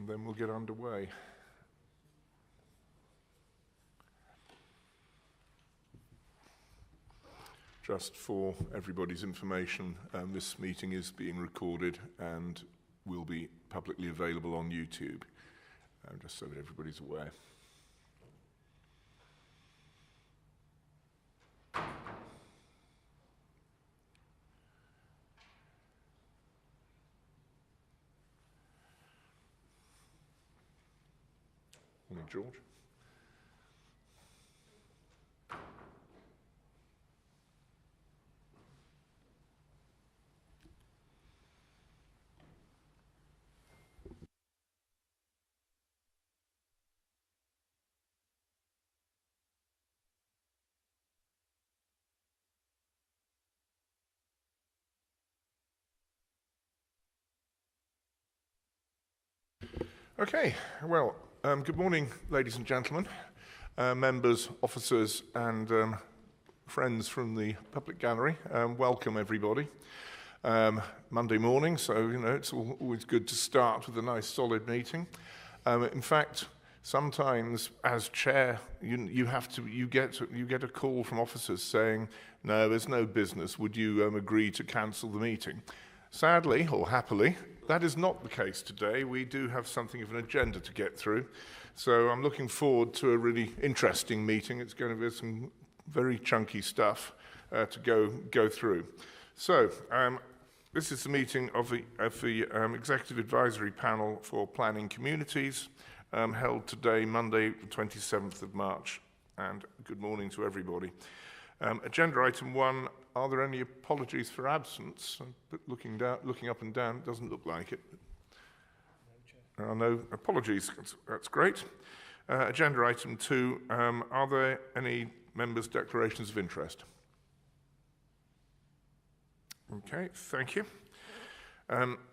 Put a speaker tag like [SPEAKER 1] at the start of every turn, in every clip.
[SPEAKER 1] and then we'll get underway. Just for everybody's information, this meeting is being recorded and will be publicly available on YouTube, just so that everybody's aware. Morning, George. Okay, well, good morning, ladies and gentlemen, members, officers, and friends from the public gallery. Welcome, everybody. Monday morning, so it's always good to start with a nice, solid meeting. In fact, sometimes, as chair, you get a call from officers saying, "No, there's no business. Would you agree to cancel the meeting?" Sadly, or happily, that is not the case today. We do have something of an agenda to get through. So I'm looking forward to a really interesting meeting. It's going to be some very chunky stuff to go through. So this is the meeting of the Executive Advisory Panel for Planning Communities, held today, Monday, the 27th of March. And good morning to everybody. Agenda item 1, are there any apologies for absence? But looking up and down, it doesn't look like it. No apologies, that's great. Agenda item 2, are there any members' declarations of interest? Okay, thank you.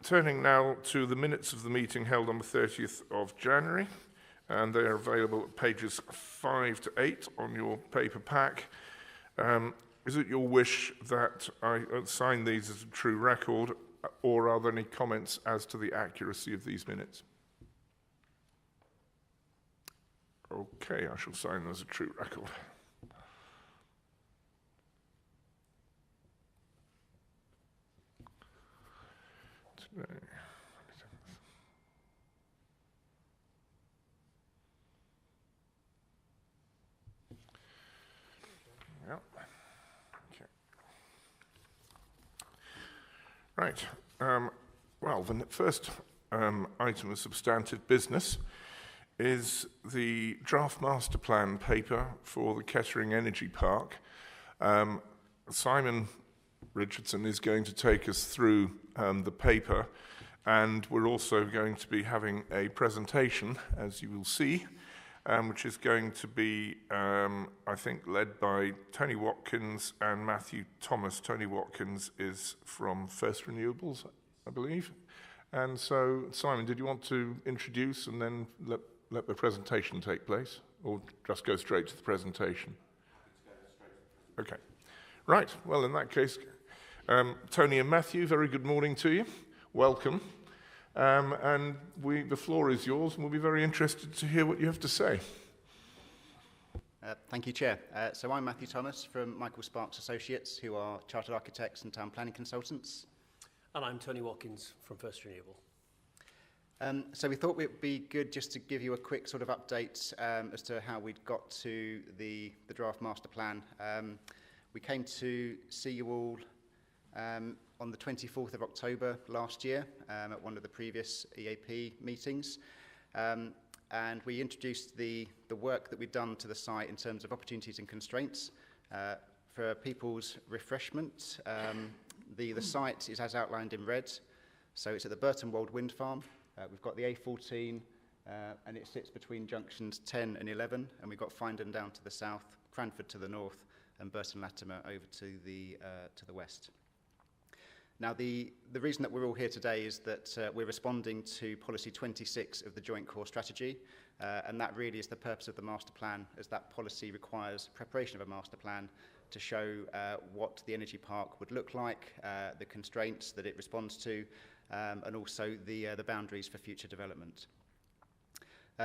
[SPEAKER 1] Turning now to the minutes of the meeting held on the 30th of January, and they are available at pages 5 to 8 on your paper pack. Is it your wish that I sign these as a true record, or are there any comments as to the accuracy of these minutes? Okay, I shall sign them as a true record. Today. Right. Well, the first item of substantive business is the draft master plan paper for the Kettering Energy Park. Simon Richardson is going to take us through the paper, and we're also going to be having a presentation, as you will see, which is going to be, I think, led by Tony Watkins and Matthew Thomas. Tony Watkins is from First Renewables, I believe. And so, Simon, did you want to introduce and then let the presentation take place, or just go straight to the presentation? Okay. Right. Well, in that case, Tony and Matthew, very good morning to you. Welcome. And the floor is yours, and we'll be very interested to hear what you have to say.
[SPEAKER 2] Thank you, Chair. So I'm Matthew Thomas from Michael Sparks Associates, who are chartered architects and town planning consultants.
[SPEAKER 3] And I'm Tony Watkins from First Renewable.
[SPEAKER 2] So we thought it would be good just to give you a quick sort of update as to how we'd got to the draft master plan. We came to see you all on the 24th of October last year at one of the previous EAP meetings. And we introduced the work that we'd done to the site in terms of opportunities and constraints. For people's refreshment, the site is as outlined in red. So it's at the Burton Wold Wind Farm. We've got the A14, and it sits between junctions 10 and 11, and we've got Findon down to the south, Cranford to the north, and Burton Latimer over to the west. Now, the reason that we're all here today is that we're responding to Policy 26 of the Joint Core Strategy, and that really is the purpose of the master plan, as that policy requires preparation of a master plan to show what the energy park would look like, the constraints that it responds to, and also the boundaries for future development.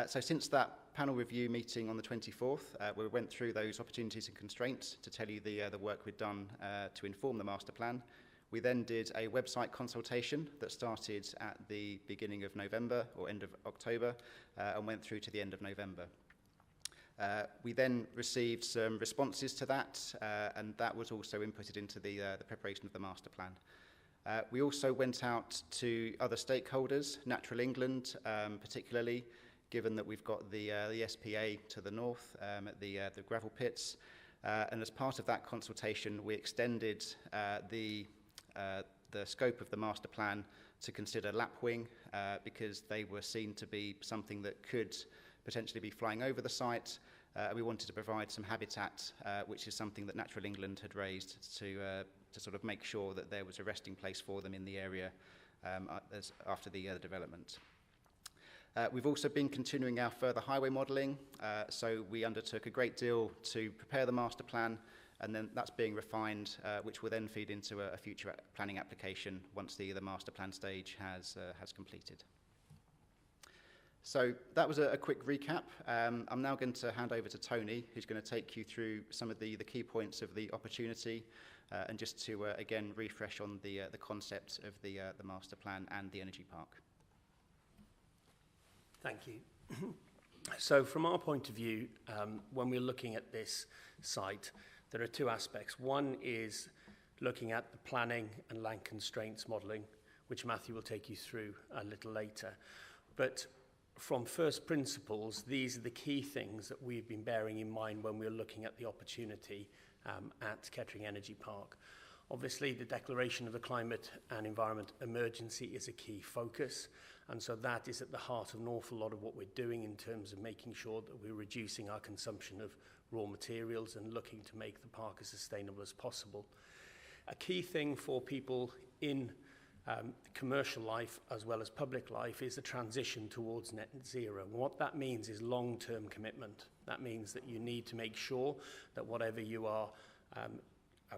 [SPEAKER 2] So since that panel review meeting on the 24th, we went through those opportunities and constraints to tell you the work we'd done to inform the master plan. We then did a website consultation that started at the beginning of November or end of October and went through to the end of November. We then received some responses to that, and that was also inputted into the preparation of the master plan. We also went out to other stakeholders, Natural England particularly, given that we've got the SPA to the north at the gravel pits. And as part of that consultation, we extended the scope of the master plan to consider lapwing because they were seen to be something that could potentially be flying over the site. We wanted to provide some habitat, which is something that Natural England had raised to sort of make sure that there was a resting place for them in the area after the development. We've also been continuing our further highway modelling, so we undertook a great deal to prepare the master plan, and then that's being refined, which will then feed into a future planning application once the master plan stage has completed. So that was a quick recap. I'm now going to hand over to Tony, who's going to take you through some of the key points of the opportunity, and just to again refresh on the concept of the master plan and the energy park.
[SPEAKER 3] Thank you. So from our point of view, when we're looking at this site, there are two aspects. One is looking at the planning and land constraints modelling, which Matthew will take you through a little later. But from first principles, these are the key things that we've been bearing in mind when we're looking at the opportunity at Kettering Energy Park. Obviously, the declaration of a climate and environment emergency is a key focus, and so that is at the heart of an awful lot of what we're doing in terms of making sure that we're reducing our consumption of raw materials and looking to make the park as sustainable as possible. A key thing for people in commercial life as well as public life is the transition towards net zero. And what that means is long-term commitment. That means that you need to make sure that whatever you are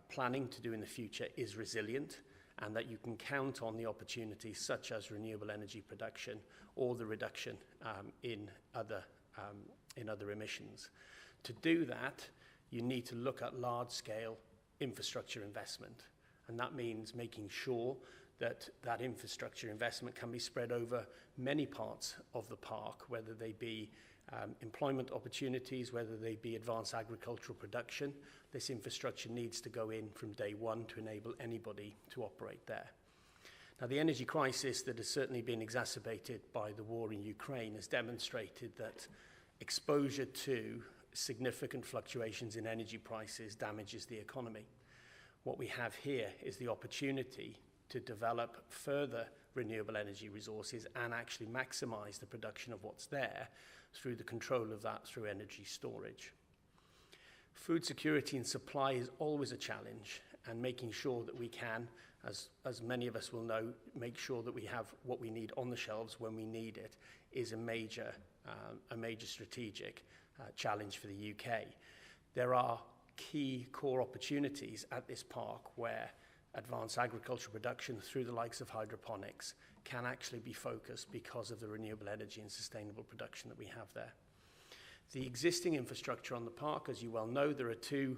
[SPEAKER 3] planning to do in the future is resilient, and that you can count on the opportunities such as renewable energy production or the reduction in other emissions. To do that, you need to look at large-scale infrastructure investment, and that means making sure that that infrastructure investment can be spread over many parts of the park, whether they be employment opportunities, whether they be advanced agricultural production. This infrastructure needs to go in from day one to enable anybody to operate there. Now, the energy crisis that has certainly been exacerbated by the war in Ukraine has demonstrated that exposure to significant fluctuations in energy prices damages the economy. What we have here is the opportunity to develop further renewable energy resources and actually maximize the production of what's there through the control of that through energy storage. Food security and supply is always a challenge, and making sure that we can, as many of us will know, make sure that we have what we need on the shelves when we need it is a major strategic challenge for the UK. There are key core opportunities at this park where advanced agricultural production through the likes of hydroponics can actually be focused because of the renewable energy and sustainable production that we have there. The existing infrastructure on the park, as you well know, there are two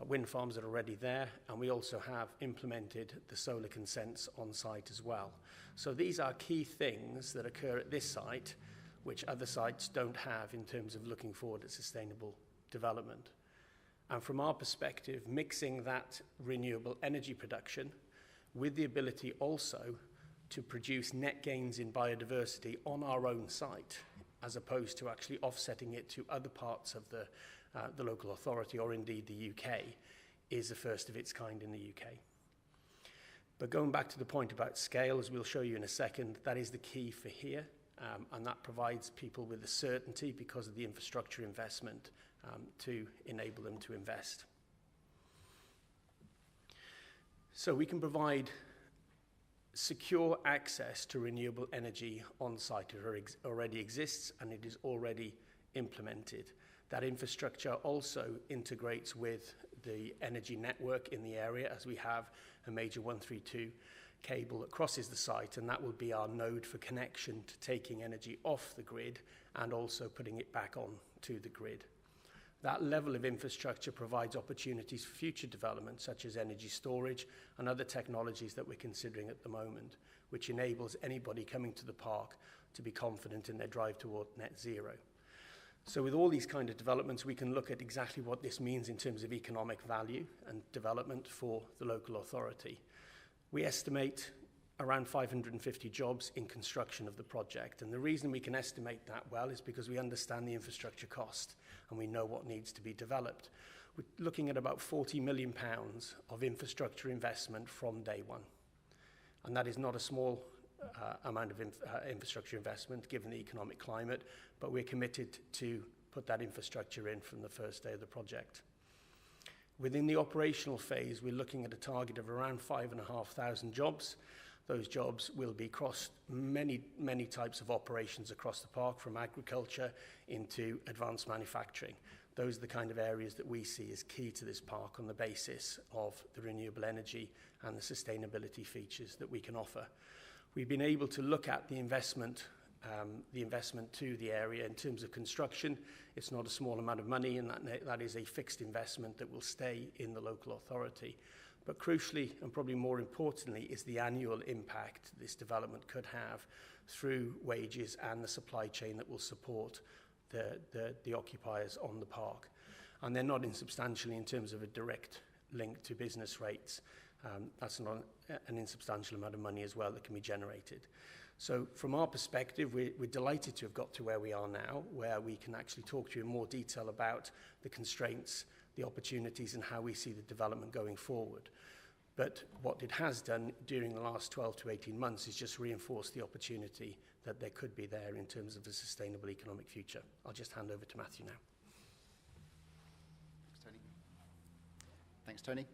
[SPEAKER 3] wind farms that are already there, and we also have implemented the solar consents on site as well. So these are key things that occur at this site, which other sites don't have in terms of looking forward at sustainable development. And from our perspective, mixing that renewable energy production with the ability also to produce net gains in biodiversity on our own site, as opposed to actually offsetting it to other parts of the local authority or indeed the UK, is the first of its kind in the UK. But going back to the point about scale, as we'll show you in a second, that is the key for here, and that provides people with the certainty because of the infrastructure investment to enable them to invest. So we can provide secure access to renewable energy on site. It already exists and it is already implemented. That infrastructure also integrates with the energy network in the area, as we have a major 132 cable that crosses the site, and that will be our node for connection to taking energy off the grid and also putting it back on to the grid. That level of infrastructure provides opportunities for future development, such as energy storage and other technologies that we're considering at the moment, which enables anybody coming to the park to be confident in their drive toward net zero. So with all these kind of developments, we can look at exactly what this means in terms of economic value and development for the local authority. We estimate around 550 jobs in construction of the project. And the reason we can estimate that well is because we understand the infrastructure cost and we know what needs to be developed. We're looking at about £40 million of infrastructure investment from day one. And that is not a small amount of infrastructure investment given the economic climate, but we're committed to put that infrastructure in from the first day of the project. Within the operational phase, we're looking at a target of around 5,500 jobs. Those jobs will be across many types of operations across the park, from agriculture into advanced manufacturing. Those are the kind of areas that we see as key to this park on the basis of the renewable energy and the sustainability features that we can offer. We've been able to look at the investment to the area in terms of construction. It's not a small amount of money, and that is a fixed investment that will stay in the local authority. But crucially, and probably more importantly, is the annual impact this development could have through wages and the supply chain that will support the occupiers on the park. And they're not insubstantially in terms of a direct link to business rates. That's not an insubstantial amount of money as well that can be generated. So from our perspective, we're delighted to have got to where we are now, where we can actually talk to you in more detail about the constraints, the opportunities, and how we see the development going forward. But what it has done during the last 12 to 18 months is just reinforce the opportunity that there could be there in terms of a sustainable economic future. I'll just hand over to Matthew now.
[SPEAKER 2] Thanks, Tony.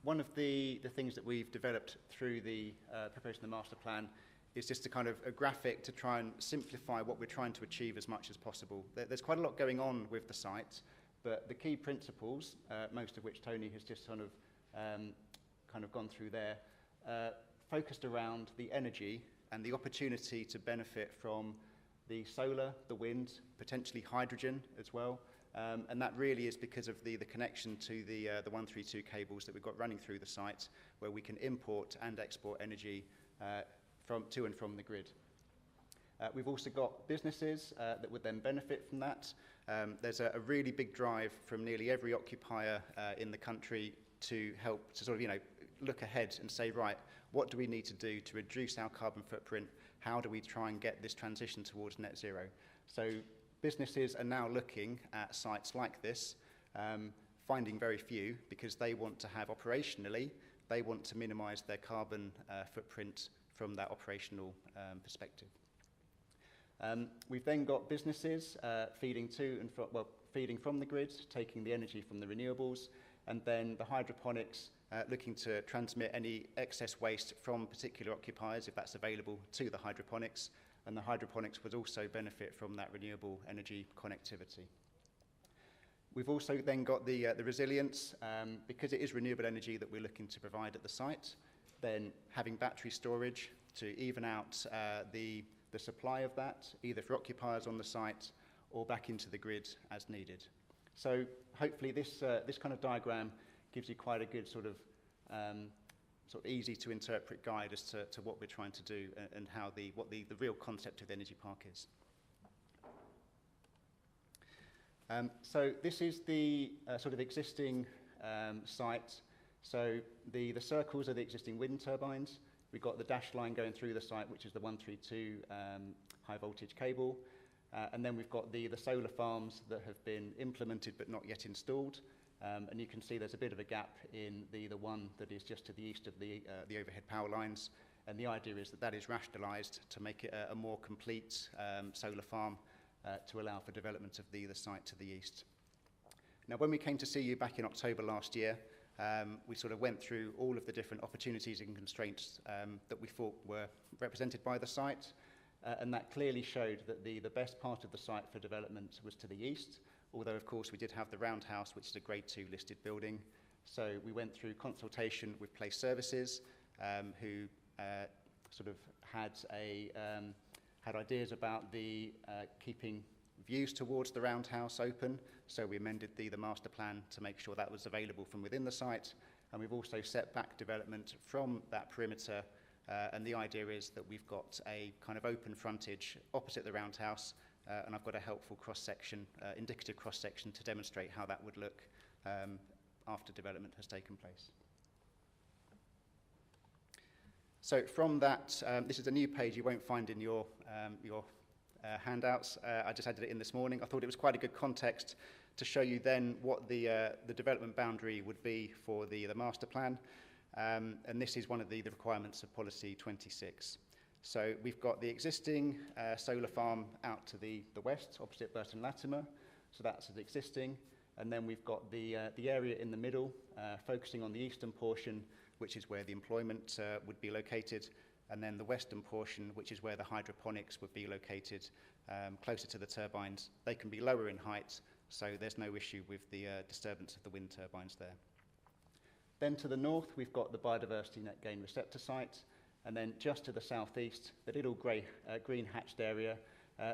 [SPEAKER 2] One of the things that we've developed through the preparation of the master plan is just a kind of a graphic to try and simplify what we're trying to achieve as much as possible. There's quite a lot going on with the site, but the key principles, most of which Tony has just kind of gone through there, focused around the energy and the opportunity to benefit from the solar, the wind, potentially hydrogen as well. And that really is because of the connection to the 132 cables that we've got running through the site, where we can import and export energy to and from the grid. We've also got businesses that would then benefit from that. There's a really big drive from nearly every occupier in the country to help to sort of, look ahead and say, right, what do we need to do to reduce our carbon footprint? How do we try and get this transition towards net zero? So businesses are now looking at sites like this, finding very few because they want to have operationally, they want to minimise their carbon footprint from that operational perspective. We've then got businesses feeding from the grid, taking the energy from the renewables, and then the hydroponics looking to transmit any excess waste from particular occupiers, if that's available, to the hydroponics. And the hydroponics would also benefit from that renewable energy connectivity. We've also then got the resilience, because it is renewable energy that we're looking to provide at the site, then having battery storage to even out the supply of that, either for occupiers on the site or back into the grid as needed. So hopefully this kind of diagram gives you quite a good sort of easy to interpret guide as to what we're trying to do and how what the real concept of the energy park is. So this is the sort of existing site. So the circles are the existing wind turbines. We've got the dashed line going through the site, which is the 132 high voltage cable. And then we've got the solar farms that have been implemented but not yet installed. And you can see there's a bit of a gap in the one that is just to the east of the overhead power lines. And the idea is that is rationalised to make it a more complete solar farm to allow for development of the site to the east. Now, when we came to see you back in October last year, we sort of went through all of the different opportunities and constraints that we thought were represented by the site. And that clearly showed that the best part of the site for development was to the east, although of course we did have the Roundhouse, which is a grade 2 listed building. So we went through consultation with Place Services, who sort of had ideas about the keeping views towards the roundhouse open. So we amended the master plan to make sure that was available from within the site. And we've also set back development from that perimeter. And the idea is that we've got a kind of open frontage opposite the roundhouse. And I've got a helpful cross-section, indicative cross-section to demonstrate how that would look after development has taken place. So from that, this is a new page you won't find in your handouts. I just added it in this morning. I thought it was quite a good context to show you then what the development boundary would be for the master plan. And this is one of the requirements of Policy 26. So we've got the existing solar farm out to the west, opposite Burton Latimer. So that's the existing. And then we've got the area in the middle, focusing on the eastern portion, which is where the employment would be located, and then the western portion, which is where the hydroponics would be located, closer to the turbines. They can be lower in height, so there's no issue with the disturbance of the wind turbines there. Then to the north, we've got the biodiversity net gain receptor site, and then just to the southeast, the little green hatched area,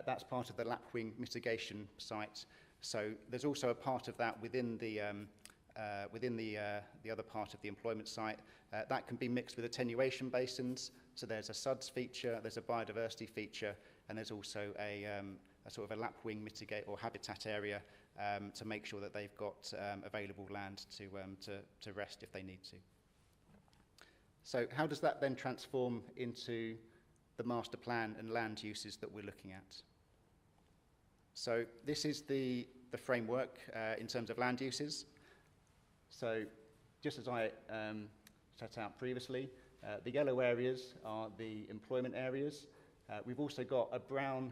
[SPEAKER 2] that's part of the lapwing mitigation site. So there's also a part of that within the other part of the employment site. That can be mixed with attenuation basins. So there's a SUDS feature, there's a biodiversity feature, and there's also a sort of a lapwing mitigate or habitat area to make sure that they've got available land to rest if they need to. So how does that then transform into the master plan and land uses that we're looking at? So this is the framework in terms of land uses. So just as I set out previously, the yellow areas are the employment areas. We've also got a brown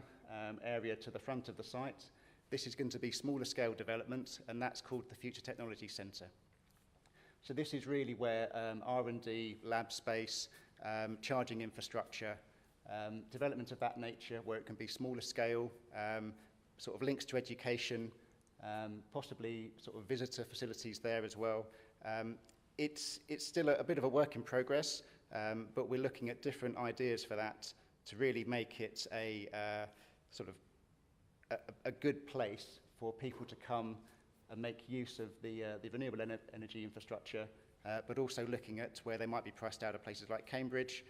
[SPEAKER 2] area to the front of the site. This is going to be smaller scale development, and that's called the Future Technology Centre. So this is really where R&D, lab space, charging infrastructure, development of that nature, where it can be smaller scale, sort of links to education, possibly sort of visitor facilities there as well. It's still a bit of a work in progress, but we're looking at different ideas for that to really make it a sort of a good place for people to come and make use of the renewable energy infrastructure, but also looking at where they might be priced out of places like Cambridge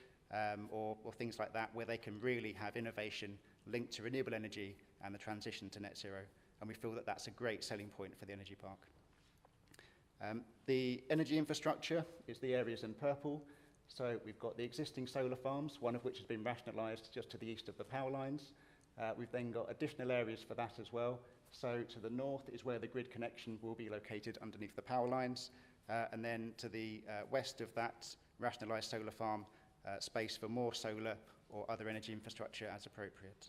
[SPEAKER 2] or things like that, where they can really have innovation linked to renewable energy and the transition to net zero. And we feel that that's a great selling point for the energy park. The energy infrastructure is the areas in purple. So we've got the existing solar farms, one of which has been rationalised just to the east of the power lines. We've then got additional areas for that as well. So to the north is where the grid connection will be located underneath the power lines. And then to the west of that rationalised solar farm, space for more solar or other energy infrastructure as appropriate.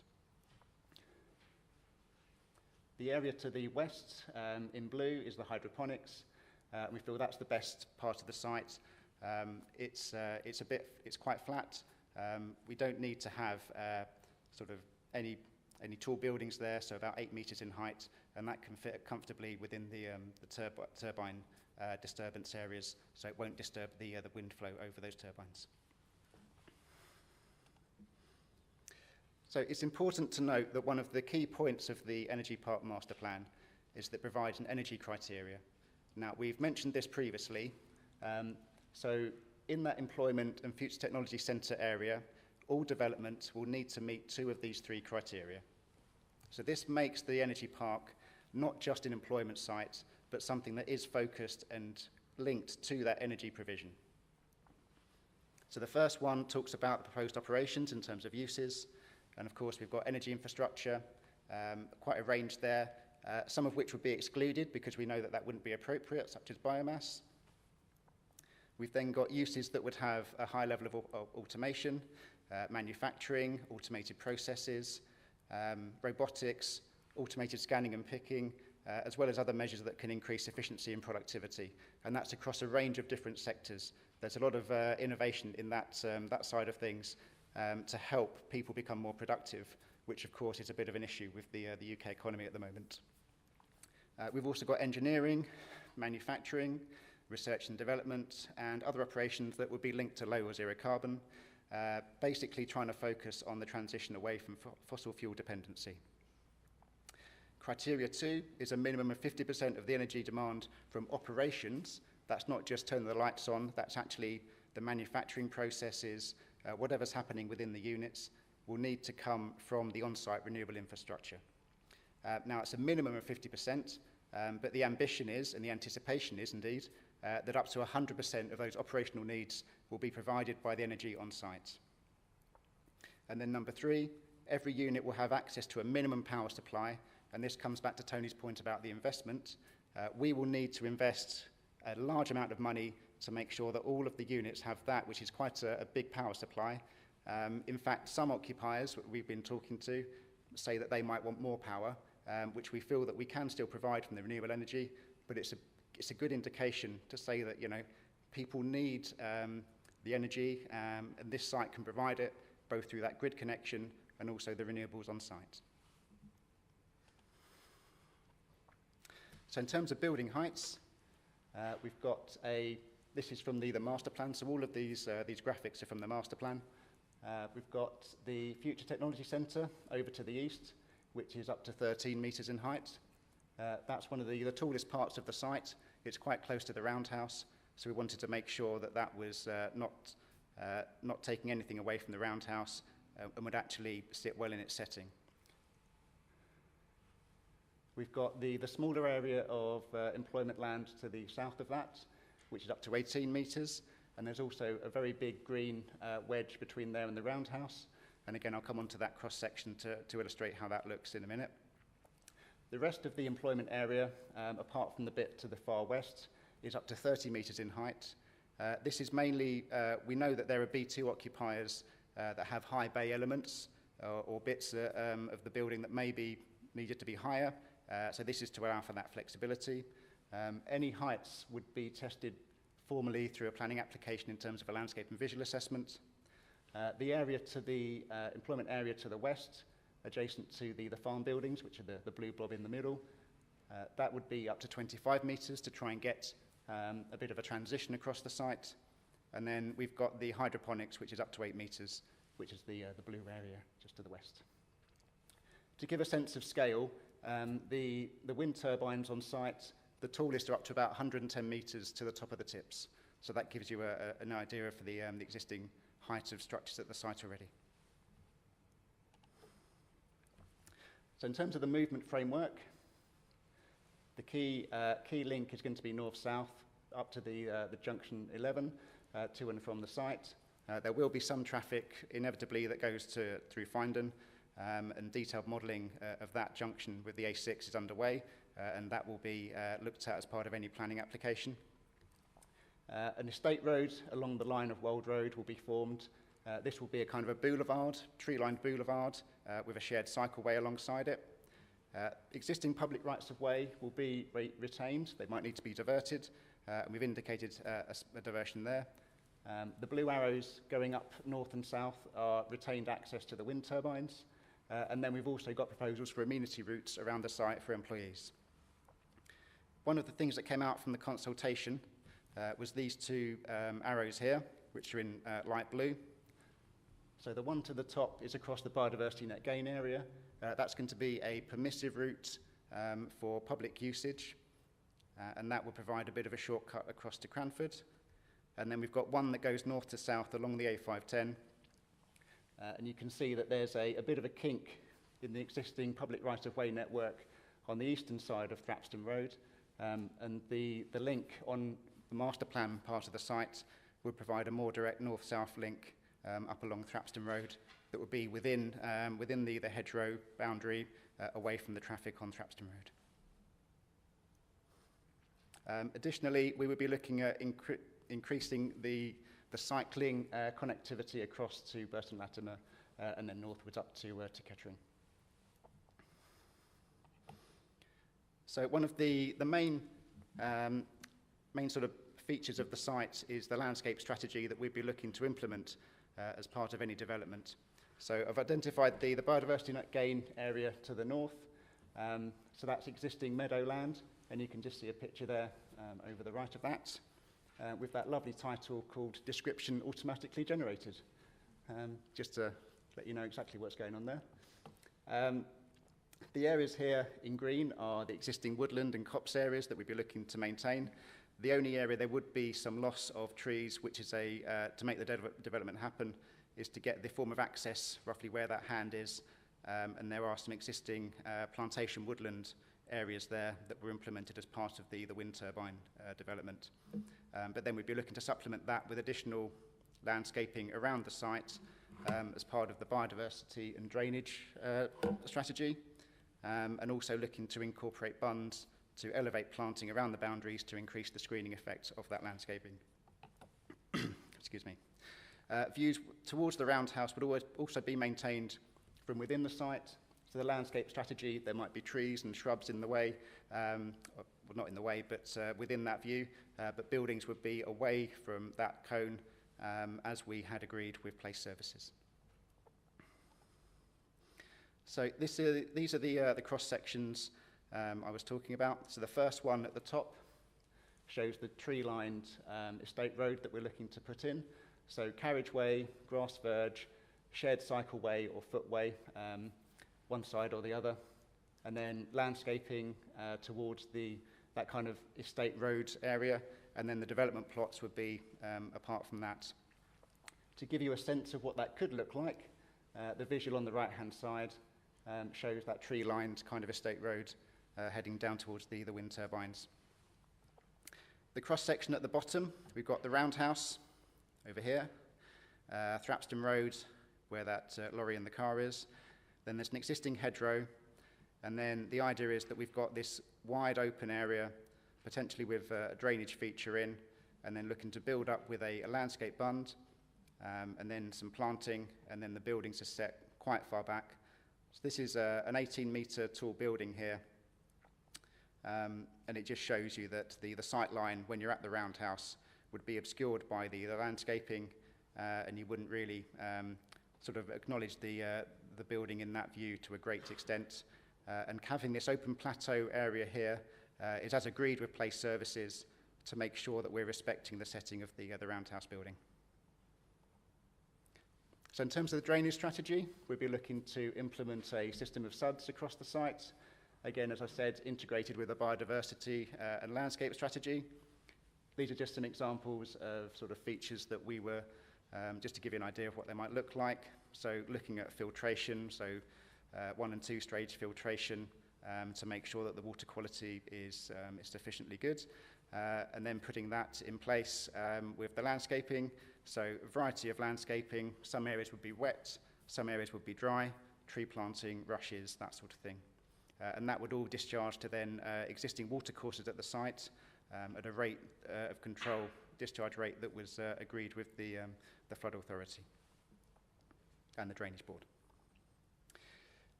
[SPEAKER 2] The area to the west in blue is the hydroponics. We feel that's the best part of the site. It's quite flat. We don't need to have sort of any tall buildings there, so about 8 meters in height, and that can fit comfortably within the turbine disturbance areas, so it won't disturb the wind flow over those turbines. So it's important to note that one of the key points of the Energy Park Master Plan is that it provides an energy criteria. Now, we've mentioned this previously. So in that employment and future technology centre area, all development will need to meet 2 of these 3 criteria. So this makes the energy park not just an employment site, but something that is focused and linked to that energy provision. So the first one talks about the proposed operations in terms of uses. And of course, we've got energy infrastructure, quite a range there, some of which would be excluded because we know that that wouldn't be appropriate, such as biomass. We've then got uses that would have a high level of automation, manufacturing, automated processes, robotics, automated scanning and picking, as well as other measures that can increase efficiency and productivity. And that's across a range of different sectors. There's a lot of innovation in that side of things to help people become more productive, which of course is a bit of an issue with the UK economy at the moment. We've also got engineering, manufacturing, research and development, and other operations that would be linked to low or zero carbon, basically trying to focus on the transition away from fossil fuel dependency. Criteria 2 is a minimum of 50% of the energy demand from operations. That's not just turning the lights on, that's actually the manufacturing processes, whatever's happening within the units will need to come from the on-site renewable infrastructure. Now, it's a minimum of 50%, but the ambition is, and the anticipation is indeed, that up to 100% of those operational needs will be provided by the energy on-site. And then number 3, every unit will have access to a minimum power supply, and this comes back to Tony's point about the investment. We will need to invest a large amount of money to make sure that all of the units have that, which is quite a big power supply. In fact, some occupiers we've been talking to say that they might want more power, which we feel that we can still provide from the renewable energy, but it's a good indication to say that, you know, people need the energy, and this site can provide it both through that grid connection and also the renewables on site. So in terms of building heights, we've got this is from the master plan, so all of these graphics are from the master plan. We've got the Future Technology Centre over to the east, which is up to 13 metres in height. That's one of the tallest parts of the site. It's quite close to the roundhouse, so we wanted to make sure that that was not taking anything away from the roundhouse and would actually sit well in its setting. We've got the smaller area of employment land to the south of that, which is up to 18 metres, and there's also a very big green wedge between there and the roundhouse. And again, I'll come on to that cross-section to illustrate how that looks in a minute. The rest of the employment area, apart from the bit to the far west, is up to 30 metres in height. This is mainly, we know that there are B2 occupiers that have high bay elements or bits of the building that may be needed to be higher. So this is to allow for that flexibility. Any heights would be tested formally through a planning application in terms of a landscape and visual assessment. The area to the employment area to the west, adjacent to the farm buildings, which are the blue blob in the middle, that would be up to 25 metres to try and get a bit of a transition across the site. And then we've got the hydroponics, which is up to 8 metres, which is the blue area just to the west. To give a sense of scale, the wind turbines on site, the tallest are up to about 110 metres to the top of the tips. So that gives you an idea of the existing height of structures at the site already. So in terms of the movement framework, the key link is going to be north-south up to the junction 11 to and from the site. There will be some traffic inevitably that goes through Findon, and detailed modelling of that junction with the A6 is underway, and that will be looked at as part of any planning application. An estate road along the line of Wold Road will be formed. This will be a kind of a boulevard, tree-lined boulevard, with a shared cycleway alongside it. Existing public rights-of-way will be retained. They might need to be diverted, and we've indicated a diversion there. The blue arrows going up north and south are retained access to the wind turbines, and then we've also got proposals for amenity routes around the site for employees. One of the things that came out from the consultation was these two arrows here, which are in light blue. So the one to the top is across the biodiversity net gain area. That's going to be a permissive route for public usage, and that will provide a bit of a shortcut across to Cranford. And then we've got one that goes north to south along the A510. And you can see that there's a bit of a kink in the existing public right-of-way network on the eastern side of Thrapston Road. And the link on the master plan part of the site would provide a more direct north-south link up along Thrapston Road that would be within the hedgerow boundary, away from the traffic on Thrapston Road. Additionally, we would be looking at increasing the cycling connectivity across to Burton Latimer and then northwards up to Kettering. So one of the main sort of features of the site is the landscape strategy that we'd be looking to implement as part of any development. So I've identified the biodiversity net gain area to the north. So that's existing meadowland, and you can just see a picture there over the right of that. with that lovely title called Description Automatically Generated, just to let you know exactly what's going on there. The areas here in green are the existing woodland and copse areas that we'd be looking to maintain. The only area there would be some loss of trees, which is to make the development happen, is to get the form of access roughly where that hand is. And there are some existing plantation woodland areas there that were implemented as part of the wind turbine development. But then we'd be looking to supplement that with additional landscaping around the site as part of the biodiversity and drainage strategy, and also looking to incorporate bunds to elevate planting around the boundaries to increase the screening effect of that landscaping. Excuse me. Views towards the roundhouse would also be maintained from within the site. So the landscape strategy, there might be trees and shrubs in the way, well, not in the way, but within that view, but buildings would be away from that cone as we had agreed with Place Services. So these are the cross sections I was talking about. So the first one at the top shows the tree-lined estate road that we're looking to put in. So carriageway, grass verge, shared cycleway or footway, one side or the other, and then landscaping towards that kind of estate road area, and then the development plots would be apart from that. To give you a sense of what that could look like, the visual on the right-hand side shows that tree-lined kind of estate road heading down towards the wind turbines. The cross-section at the bottom, we've got the roundhouse over here, Thrapston Road, where that lorry and the car is. Then there's an existing hedgerow, and then the idea is that we've got this wide open area, potentially with a drainage feature in, and then looking to build up with a landscape bund, and then some planting, and then the buildings are set quite far back. So this is an 18-metre tall building here, and it just shows you that the sight line, when you're at the roundhouse, would be obscured by the landscaping, and you wouldn't really sort of acknowledge the building in that view to a great extent. And having this open plateau area here is as agreed with Place Services to make sure that we're respecting the setting of the roundhouse building. So in terms of the drainage strategy, we'll be looking to implement a system of SUDs across the site. Again, as I said, integrated with a biodiversity and landscape strategy. These are just some examples of sort of features that we were, just to give you an idea of what they might look like. So looking at filtration, so 1 and 2 stage filtration to make sure that the water quality is sufficiently good. And then putting that in place with the landscaping. So a variety of landscaping. Some areas would be wet, some areas would be dry, tree planting, rushes, that sort of thing. And that would all discharge to then existing water courses at the site at a rate of control, discharge rate that was agreed with the flood authority and the drainage board.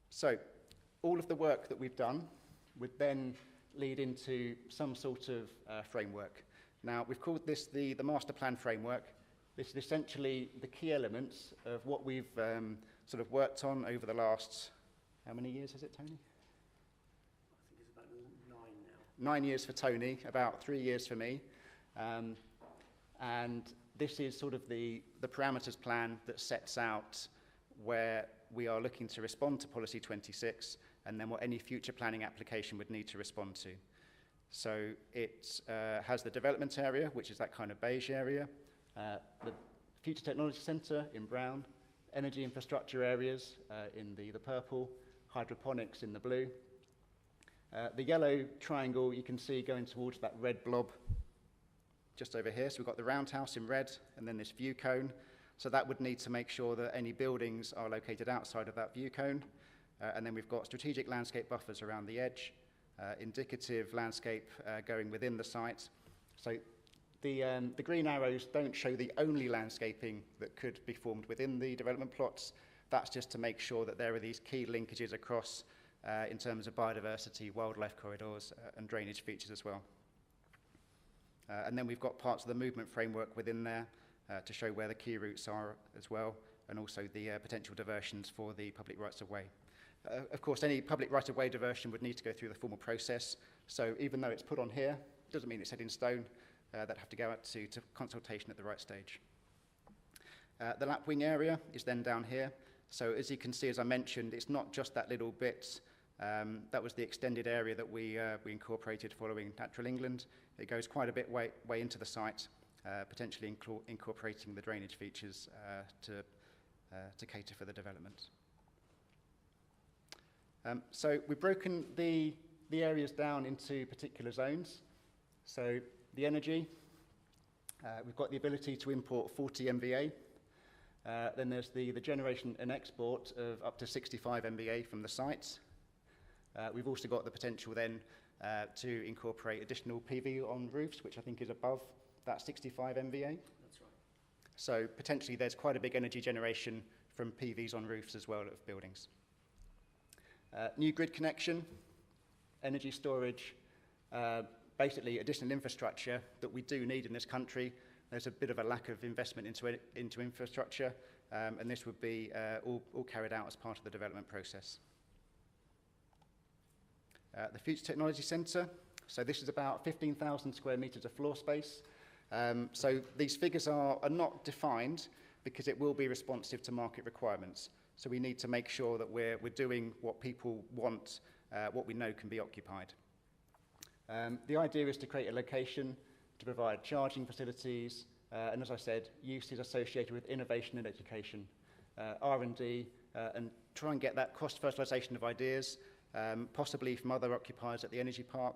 [SPEAKER 2] So all of the work that we've done would then lead into some sort of framework. Now, we've called this the master plan framework. This is essentially the key elements of what we've sort of worked on over the last, how many years is it, Tony?
[SPEAKER 3] I think it's about 9 now.
[SPEAKER 2] 9 years for Tony, about 3 years for me. And this is sort of the parameters plan that sets out where we are looking to respond to Policy 26 and then what any future planning application would need to respond to. So it has the development area, which is that kind of beige area, the Future Technology Centre in brown, energy infrastructure areas in the purple, hydroponics in the blue. The yellow triangle you can see going towards that red blob just over here. So we've got the roundhouse in red and then this view cone. So that would need to make sure that any buildings are located outside of that view cone. And then we've got strategic landscape buffers around the edge, indicative landscape going within the site. So the green arrows don't show the only landscaping that could be formed within the development plots. That's just to make sure that there are these key linkages across in terms of biodiversity, wildlife corridors, and drainage features as well. And then we've got parts of the movement framework within there to show where the key routes are as well, and also the potential diversions for the public rights-of-way. Of course, any public right-of-way diversion would need to go through the formal process, so even though it's put on here, doesn't mean it's set in stone. that have to go out to consultation at the right stage. The lapwing area is then down here. So as you can see, as I mentioned, it's not just that little bit. That was the extended area that we incorporated following Natural England. It goes quite a bit way into the site, potentially incorporating the drainage features to cater for the development. So we've broken the areas down into particular zones. So the energy, we've got the ability to import 40 MVA. Then there's the generation and export of up to 65 MVA from the site. We've also got the potential then to incorporate additional PV on roofs, which I think is above that 65 MVA.
[SPEAKER 3] That's right.
[SPEAKER 2] So potentially there's quite a big energy generation from PVs on roofs as well of buildings. New grid connection, energy storage, basically additional infrastructure that we do need in this country. There's a bit of a lack of investment into infrastructure, and this would be all carried out as part of the development process. The Future Technology Centre, so this is about 15,000 square metres of floor space. So these figures are not defined because it will be responsive to market requirements. So we need to make sure that we're doing what people want, what we know can be occupied. The idea is to create a location to provide charging facilities, and as I said, uses associated with innovation and education, R&D, and try and get that cross-fertilisation of ideas, possibly from other occupiers at the energy park,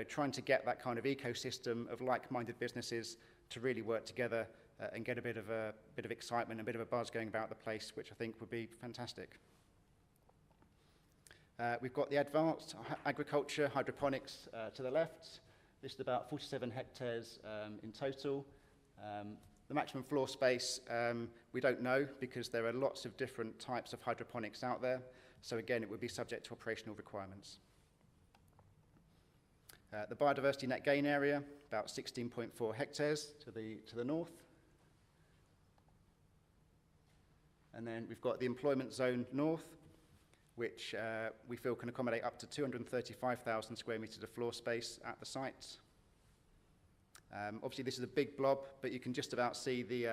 [SPEAKER 2] trying to get that kind of ecosystem of like-minded businesses to really work together and get a bit of excitement, a bit of a buzz going about the place, which I think would be fantastic. We've got the advanced agriculture, hydroponics to the left. This is about 47 hectares in total. The maximum floor space, we don't know because there are lots of different types of hydroponics out there. So again, it would be subject to operational requirements. The biodiversity net gain area, about 16.4 hectares to the north. And then we've got the employment zone north, which we feel can accommodate up to 235,000 square metres of floor space at the site. Obviously, this is a big blob, but you can just about see the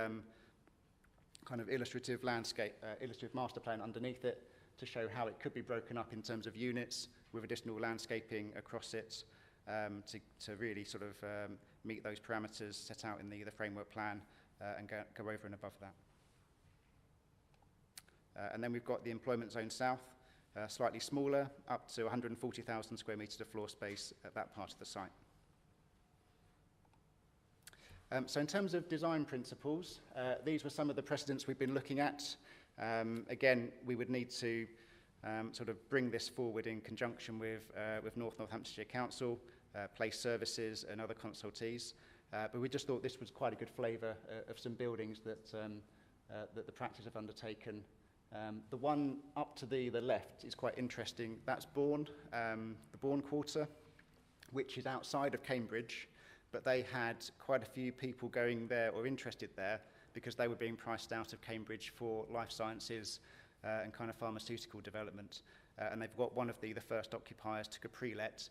[SPEAKER 2] kind of illustrative landscape, illustrative master plan underneath it to show how it could be broken up in terms of units with additional landscaping across it to really sort of meet those parameters set out in the framework plan and go over and above that. And then we've got the employment zone south, slightly smaller, up to 140,000 square metres of floor space at that part of the site. So in terms of design principles, these were some of the precedents we've been looking at. Again, we would need to sort of bring this forward in conjunction with Northamptonshire Council, Place Services and other consultees. But we just thought this was quite a good flavour of some buildings that the practice have undertaken. The one up to the left is quite interesting. That's Bourne, the Bourne Quarter, which is outside of Cambridge, but they had quite a few people going there or interested there because they were being priced out of Cambridge for life sciences and kind of pharmaceutical development. And they've got one of the first occupiers took a pre-let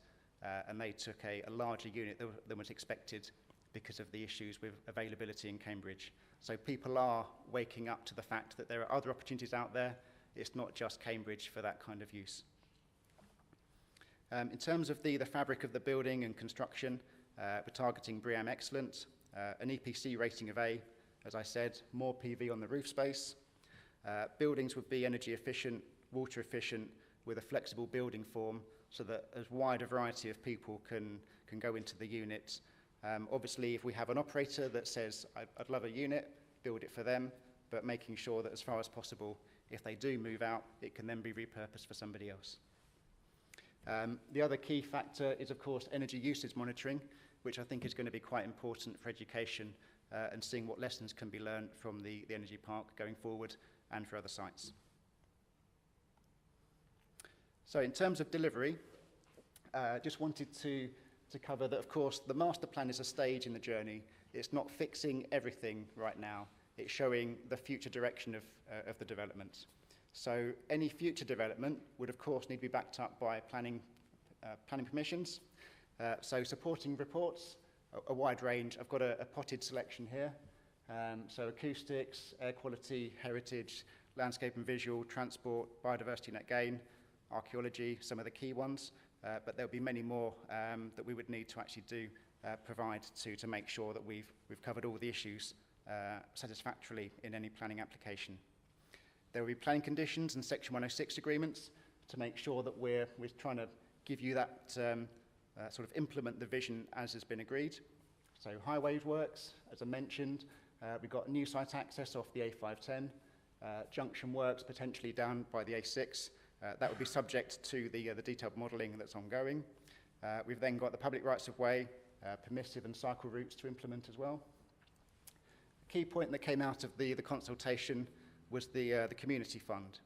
[SPEAKER 2] and they took a larger unit than was expected because of the issues with availability in Cambridge. So people are waking up to the fact that there are other opportunities out there. It's not just Cambridge for that kind of use. In terms of the fabric of the building and construction, we're targeting BREEAM Excellent, an EPC rating of A, as I said, more PV on the roof space. Buildings would be energy efficient, water efficient, with a flexible building form so that as wide a variety of people can go into the unit. Obviously, if we have an operator that says, I'd love a unit, build it for them, but making sure that as far as possible, if they do move out, it can then be repurposed for somebody else. The other key factor is, of course, energy usage monitoring, which I think is going to be quite important for education and seeing what lessons can be learned from the energy park going forward and for other sites. So in terms of delivery, just wanted to cover that, of course, the master plan is a stage in the journey. It's not fixing everything right now. It's showing the future direction of the development. So any future development would, of course, need to be backed up by planning permissions. So supporting reports a wide range. I've got a potted selection here. So acoustics, air quality, heritage, landscape and visual, transport, biodiversity net gain, archaeology, some of the key ones. But there'll be many more that we would need to actually provide to make sure that we've covered all the issues satisfactorily in any planning application. There will be planning conditions and Section 106 agreements to make sure that we're trying to give you that sort of implement the vision as has been agreed. So highways works, as I mentioned, we've got new site access off the A510, junction works potentially down by the A6. That would be subject to the detailed modelling that's ongoing. We've then got the public rights of way, permissive and cycle routes to implement as well. A key point that came out of the consultation was the community fund.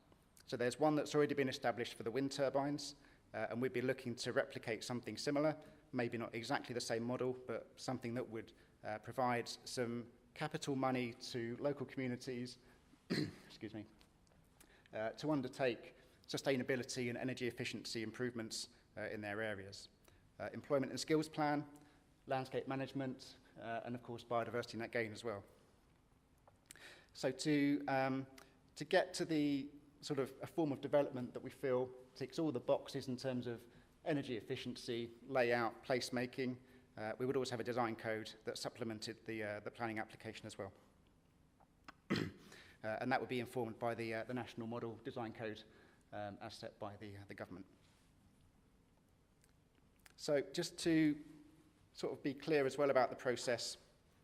[SPEAKER 2] So there's one that's already been established for the wind turbines, and we'd be looking to replicate something similar, maybe not exactly the same model, but something that would provide some capital money to local communities excuse me, to undertake sustainability and energy efficiency improvements in their areas. Employment and skills plan, landscape management, and of course biodiversity net gain as well. So to get to the sort of a form of development that we feel ticks all the boxes in terms of energy efficiency, layout, placemaking, we would always have a design code that supplemented the planning application as well. And that would be informed by the National Model Design Code as set by the government. So just to sort of be clear as well about the process.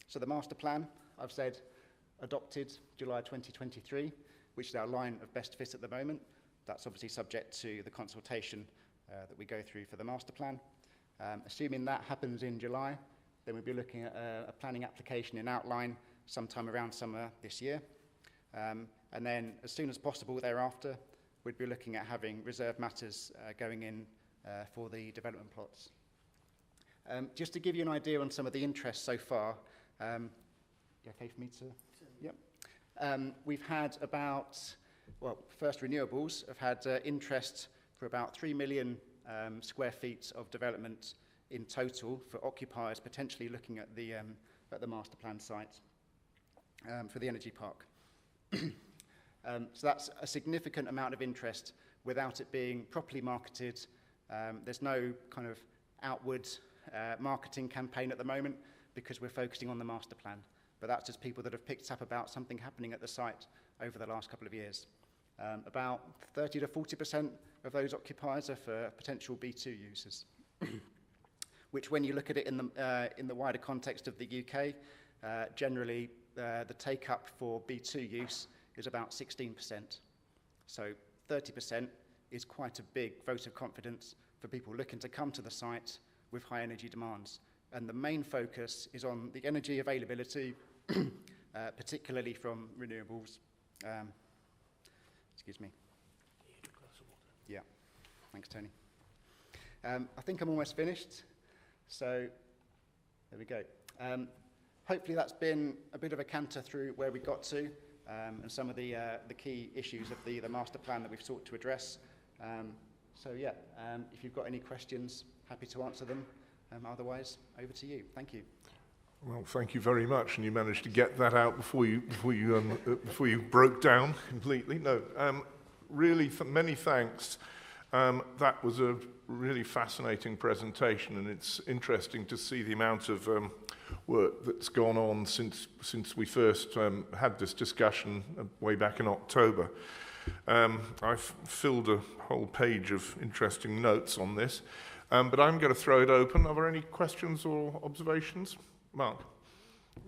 [SPEAKER 2] So the master plan, I've said, adopted July 2023, which is our line of best fit at the moment. That's obviously subject to the consultation that we go through for the master plan. Assuming that happens in July, then we'll be looking at a planning application in outline sometime around summer this year. And then as soon as possible thereafter, we'd be looking at having reserved matters going in for the development plots. Just to give you an idea on some of the interest so far, you okay for me to? Yep. We've had about, well, First Renewables have had interest for about 3 million square feet of development in total for occupiers potentially looking at the master plan site for the energy park. So that's a significant amount of interest without it being properly marketed. There's no kind of outward marketing campaign at the moment because we're focusing on the master plan. But that's just people that have picked up about something happening at the site over the last couple of years. About 30 to 40% of those occupiers are for potential B2 users, which when you look at it in the wider context of the UK, generally the take-up for B2 use is about 16%. So 30% is quite a big vote of confidence for people looking to come to the site with high energy demands. And the main focus is on the energy availability, particularly from renewables. Excuse me. Yeah, thanks, Tony. I think I'm almost finished. So there we go. Hopefully that's been a bit of a canter through where we got to and some of the key issues of the master plan that we've sought to address. So yeah, if you've got any questions, happy to answer them. Otherwise, over to you. Thank you.
[SPEAKER 1] Well, thank you very much, and you managed to get that out before you broke down completely. No, really, many thanks. That was a really fascinating presentation, and it's interesting to see the amount of work that's gone on since we first had this discussion way back in October. I've filled a whole page of interesting notes on this, but I'm going to throw it open. Are there any questions or observations? Mark,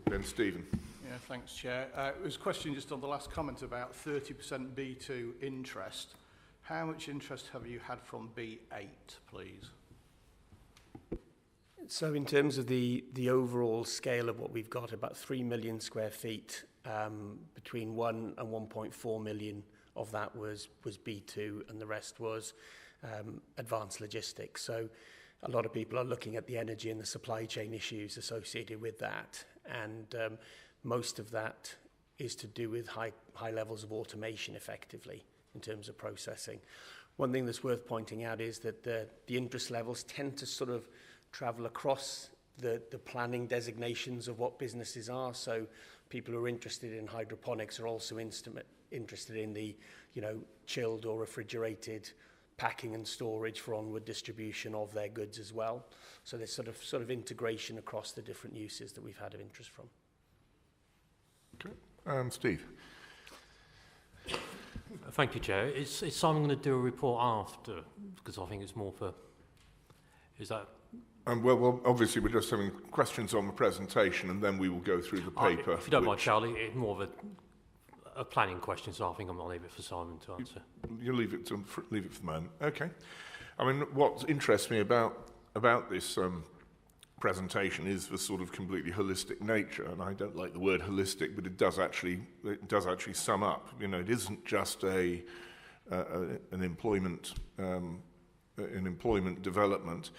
[SPEAKER 1] then Stephen.
[SPEAKER 4] Yeah, thanks, Chair. It was a question just on the last comment about 30% B2 interest. How much interest have you had from B8, please?
[SPEAKER 3] So in terms of the overall scale of what we've got, about 3 million square feet, between 1 and 1.4 million of that was B2, and the rest was advanced logistics. So a lot of people are looking at the energy and the supply chain issues associated with that, and most of that is to do with high levels of automation effectively in terms of processing. One thing that's worth pointing out is that the interest levels tend to sort of travel across the planning designations of what businesses are. So people who are interested in hydroponics are also interested in the, chilled or refrigerated packing and storage for onward distribution of their goods as well. So there's sort of integration across the different uses that we've had of interest from.
[SPEAKER 1] Okay. Steve.
[SPEAKER 5] Thank you, Chair. Is Simon going to do a report after? Because I think it's more for... Is that...
[SPEAKER 1] Well, obviously we're just having questions on the presentation and then we will go through the paper.
[SPEAKER 5] If you don't mind, Charlie, it's more of a planning question, so I think I'm going to leave it for Simon to answer.
[SPEAKER 1] You leave it for the moment. Okay. I mean, what interests me about this presentation is the sort of completely holistic nature, and I don't like the word holistic, but it does actually sum up. It isn't just an employment development.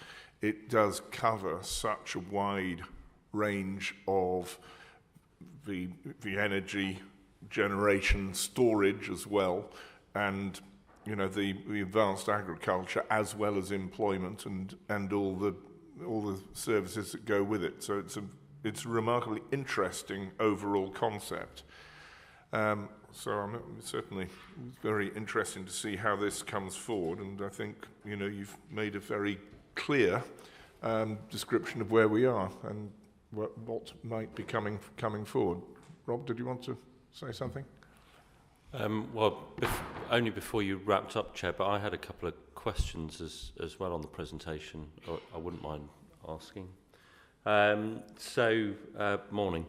[SPEAKER 1] It does cover such a wide range of the energy generation, storage as well, and the advanced agriculture as well as employment and all the services that go with it. So it's a remarkably interesting overall concept. So I'm certainly very interested to see how this comes forward, and I think you've made a very clear description of where we are and what might be coming forward. Rob, did you want to say something?
[SPEAKER 6] Only before you wrapped up, Chair, but I had a couple of questions as well on the presentation. I wouldn't mind asking. Morning.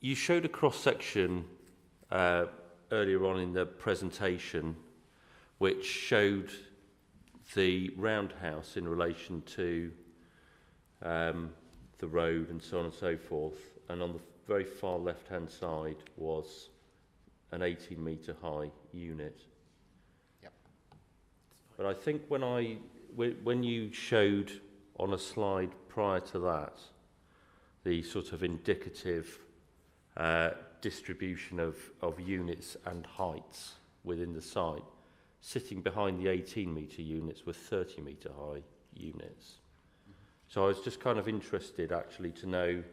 [SPEAKER 6] You showed a cross-section earlier on in the presentation which showed the roundhouse in relation to the road and so on and so forth, and on the very far left-hand side was an 18-metre high unit.
[SPEAKER 2] Yep.
[SPEAKER 6] But I think when you showed on a slide prior to that the sort of indicative distribution of units and heights within the site, sitting behind the 18-metre units were 30-metre high units. So I was just kind of interested actually to know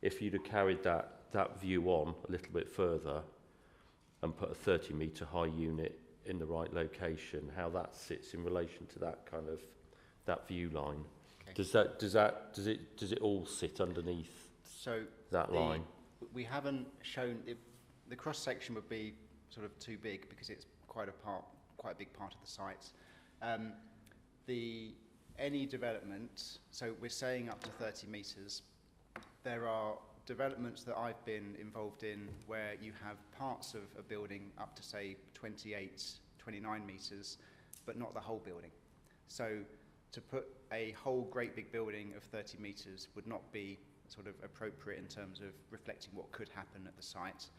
[SPEAKER 6] if you'd have carried that view on a little bit further and put a 30-metre high unit in the right location, how that sits in relation to that view line. Okay. Does it all sit underneath that line?
[SPEAKER 2] We haven't shown the cross section would be sort of too big because it's quite a big part of the site. Any development, so we're saying up to 30 metres. There are developments that I've been involved in where you have parts of a building up to say 28, 29 metres, but not the whole building. So to put a whole great big building of 30 metres would not be sort of appropriate in terms of reflecting what could happen at the site.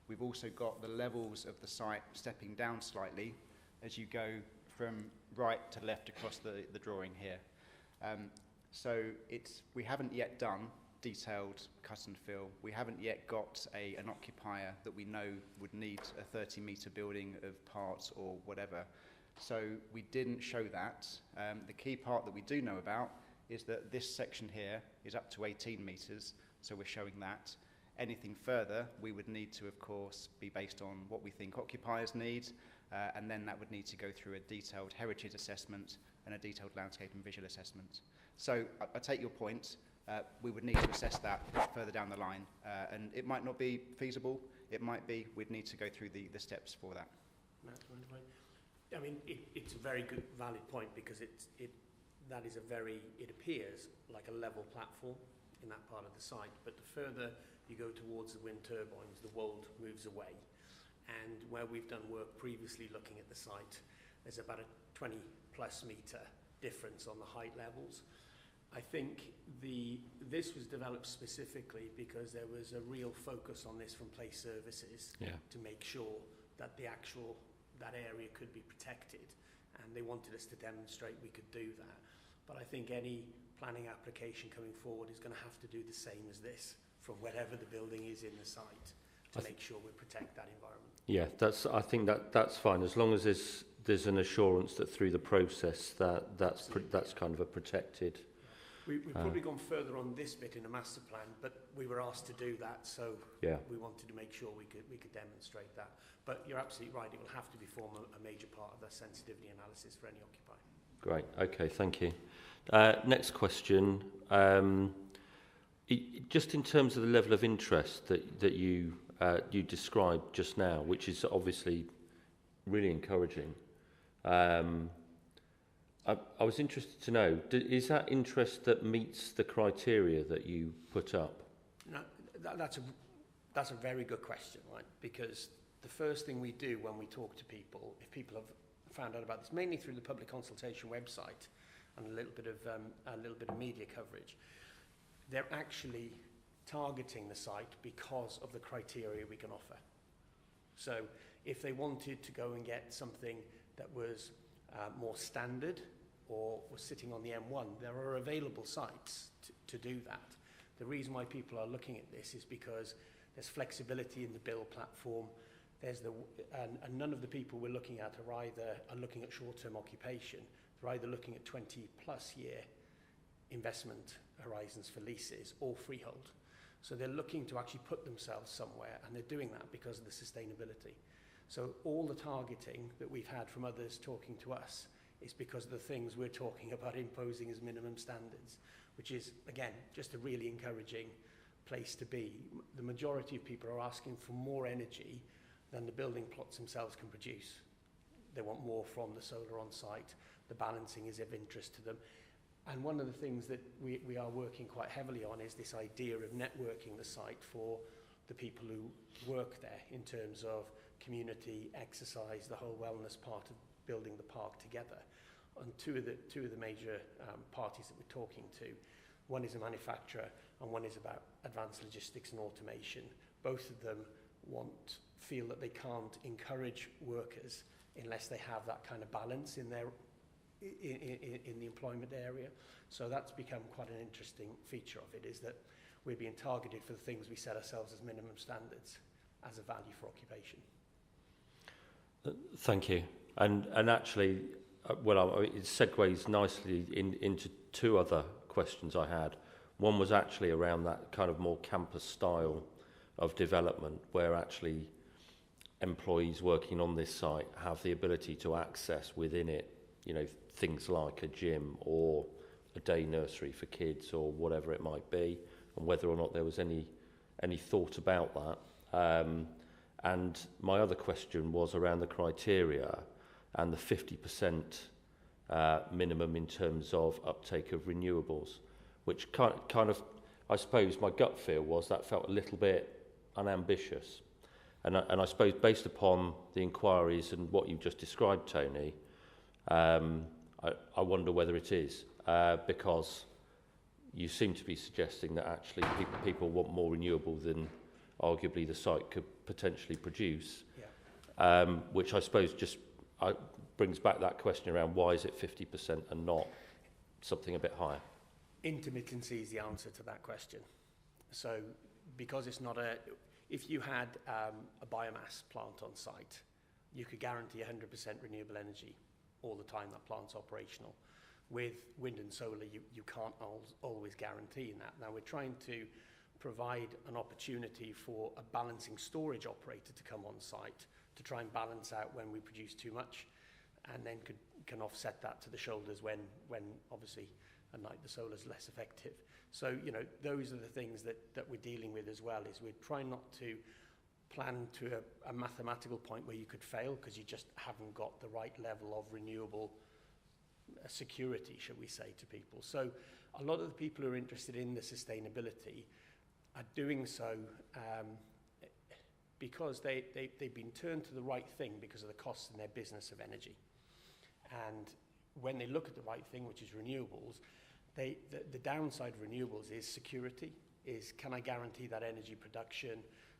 [SPEAKER 2] We've also got the levels of the site stepping down slightly as you go from right to left across the drawing here. So we haven't yet done detailed cut and fill. We haven't yet got an occupier that we know would need a 30-metre building of parts or whatever. So we didn't show that. The key part that we do know about is that this section here is up to 18 metres, so we're showing that. Anything further, we would need to, of course, be based on what we think occupiers need, and then that would need to go through a detailed heritage assessment and a detailed landscape and visual assessment. So I take your point. We would need to assess that further down the line, and it might not be feasible. It might be. We'd need to go through the steps for that.
[SPEAKER 3] I mean, it's a very good, valid point because it appears like a level platform in that part of the site, but the further you go towards the wind turbines, the wold moves away. And where we've done work previously looking at the site, there's about a 20+ metre difference on the height levels. I think this was developed specifically because there was a real focus on this from Place Services to make sure that that area could be protected, and they wanted us to demonstrate we could do that. But I think any planning application coming forward is going to have to do the same as this from wherever the building is in the site to make sure we protect that environment.
[SPEAKER 6] Yeah, I think that's fine as long as there's an assurance that through the process that's kind of a protected
[SPEAKER 3] We've probably gone further on this bit in a master plan, but we were asked to do that, so
[SPEAKER 6] Yeah.
[SPEAKER 3] we wanted to make sure we could demonstrate that. But you're absolutely right, it will have to be form a major part of the sensitivity analysis for any occupier.
[SPEAKER 6] Great. Okay, thank you. Next question. Just in terms of the level of interest that you described just now, which is obviously really encouraging. I was interested to know, is that interest that meets the criteria that you put up?
[SPEAKER 3] No, that's a very good question, right? Because the first thing we do when we talk to people, if people have found out about this, mainly through the public consultation website and a little bit of media coverage, they're actually targeting the site because of the criteria we can offer. So if they wanted to go and get something that was more standard or was sitting on the M1, there are available sites to do that. The reason why people are looking at this is because there's flexibility in the bill platform. And none of the people we're looking at are looking at short-term occupation. They're either looking at 20-plus year investment horizons for leases or freehold. So they're looking to actually put themselves somewhere, and they're doing that because of the sustainability. So all the targeting that we've had from others talking to us is because of the things we're talking about imposing as minimum standards, which is, again, just a really encouraging place to be. The majority of people are asking for more energy than the building plots themselves can produce. They want more from the solar on site. The balancing is of interest to them. And one of the things that we are working quite heavily on is this idea of networking the site for the people who work there in terms of community, exercise, the whole wellness part of building the park together. And two of the major parties that we're talking to, one is a manufacturer and one is about advanced logistics and automation. Both of them feel that they can't encourage workers unless they have that kind of balance in their in the employment area. So that's become quite an interesting feature of it, is that we're being targeted for the things we set ourselves as minimum standards as a value for occupation.
[SPEAKER 6] Thank you. And actually, it segues nicely into two other questions I had. One was actually around that kind of more campus style of development, where actually employees working on this site have the ability to access within it, things like a gym or a day nursery for kids or whatever it might be, and whether or not there was any thought about that. And my other question was around the criteria and the 50% minimum in terms of uptake of renewables, which kind of, I suppose my gut feel was that felt a little bit unambitious. And I suppose based upon the inquiries and what you've just described, Tony, I wonder whether it is, because you seem to be suggesting that actually people want more renewable than arguably the site could potentially produce, which I suppose just brings back that question around why is it 50% and not something a bit higher?
[SPEAKER 3] Intermittency is the answer to that question. So because it's not if you had a biomass plant on site, you could guarantee 100% renewable energy all the time that plant's operational. With wind and solar, you can't always guarantee that. Now we're trying to provide an opportunity for a balancing storage operator to come on site to try and balance out when we produce too much, and then can offset that to the shoulders when obviously at night the solar is less effective. So those are the things that we're dealing with as well, is we're trying not to plan to a mathematical point where you could fail because you just haven't got the right level of renewable security, shall we say, to people. So a lot of the people who are interested in the sustainability are doing so because they've been turned to the right thing because of the costs in their business of energy. And when they look at the right thing, which is renewables, the downside of renewables is security, is can I guarantee that energy production?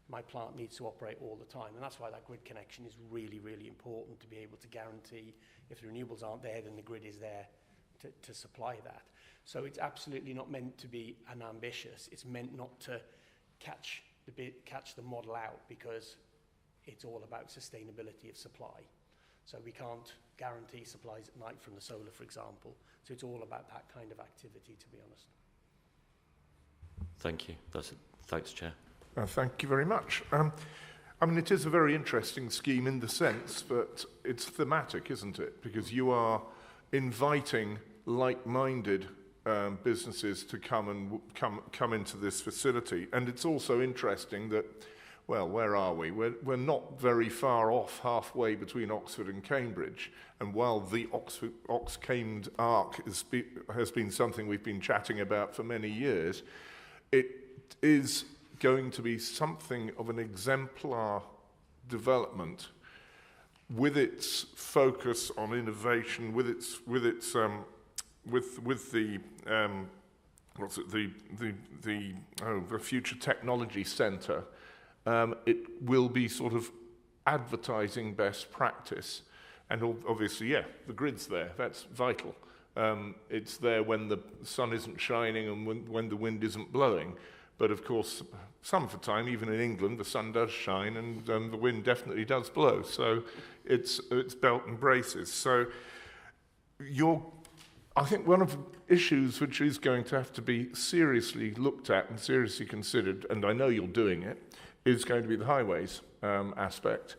[SPEAKER 3] My plant needs to operate all the time. And that's why that grid connection is really, really important, to be able to guarantee if the renewables aren't there, then the grid is there to supply that. So it's absolutely not meant to be unambitious. It's meant not to catch the model out, because it's all about sustainability of supply. So we can't guarantee supplies at night from the solar, for example. So it's all about that kind of activity, to be honest.
[SPEAKER 6] Thank you. That's it. Thanks, Chair.
[SPEAKER 1] Thank you very much. I mean, it is a very interesting scheme in the sense that it's thematic, isn't it? Because you are inviting like-minded businesses to come into this facility, and it's also interesting that, well, where are we? We're not very far off, halfway between Oxford and Cambridge. And while the Ox-Cambridge arc has been something we've been chatting about for many years, it is going to be something of an exemplar development with its focus on innovation, with the Future Technology Centre. It will be sort of advertising best practice. And obviously, yeah, the grid's there. That's vital. It's there when the sun isn't shining and when the wind isn't blowing. But of course, some of the time, even in England, the sun does shine and the wind definitely does blow. So it's belt and braces. So I think one of the issues which is going to have to be seriously looked at and seriously considered, and I know you're doing it, is going to be the highways aspect.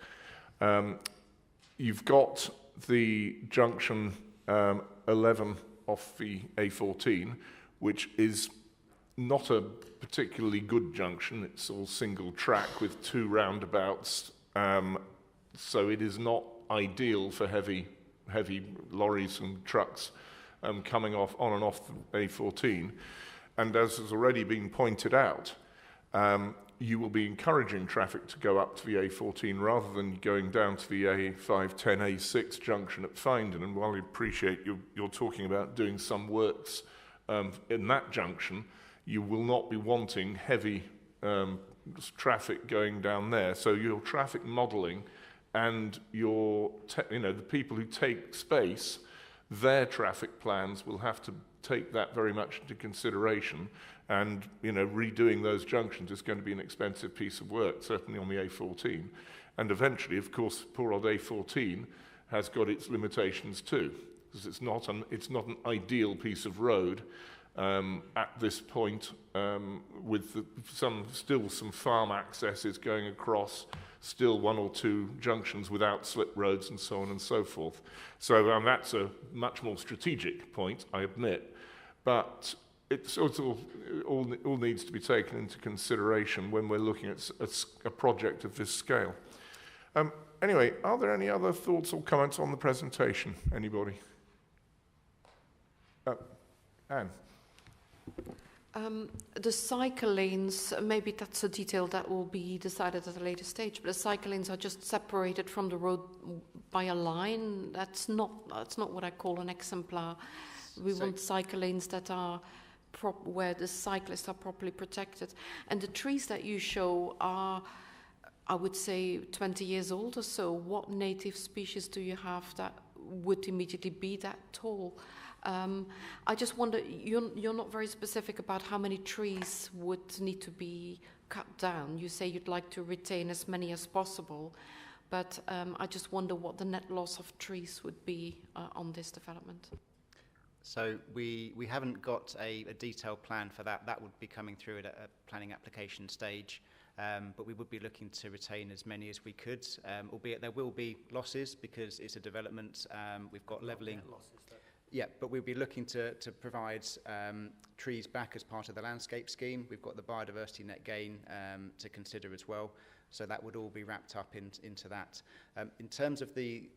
[SPEAKER 1] You've got the junction 11 off the A14, which is not a particularly good junction. It's all single track with 2 roundabouts, so it is not ideal for heavy lorries and trucks coming on and off the A14. And as has already been pointed out, you will be encouraging traffic to go up to the A14 rather than going down to the A510, A6 junction at Findon. And while I appreciate you're talking about doing some works in that junction, you will not be wanting heavy traffic going down there. So your traffic modelling and the people who take space, their traffic plans will have to take that very much into consideration. And redoing those junctions is going to be an expensive piece of work, certainly on the A14. And eventually, of course, poor old A14 has got its limitations too, because it's not an ideal piece of road at this point, with still some farm accesses going across, still 1 or 2 junctions without slip roads and so on and so forth. So that's a much more strategic point, I admit, but it all needs to be taken into consideration when we're looking at a project of this scale. Anyway, are there any other thoughts or comments on the presentation? Anybody? Anne?
[SPEAKER 7] The cycle lanes, maybe that's a detail that will be decided at a later stage, but the cycle lanes are just separated from the road by a line. That's not what I call an exemplar. We want cycle lanes that are where the cyclists are properly protected. And the trees that you show are, I would say, 20 years old or so. What native species do you have that would immediately be that tall? I just wonder, you're not very specific about how many trees would need to be cut down. You say you'd like to retain as many as possible, but I just wonder what the net loss of trees would be on this development.
[SPEAKER 2] So we haven't got a detailed plan for that. That would be coming through at a planning application stage. But we would be looking to retain as many as we could, albeit there will be losses because it's a development. We've got levelling. Yeah, but we'll be looking to provide trees back as part of the landscape scheme. We've got the biodiversity net gain to consider as well. So that would all be wrapped up into that. In terms of the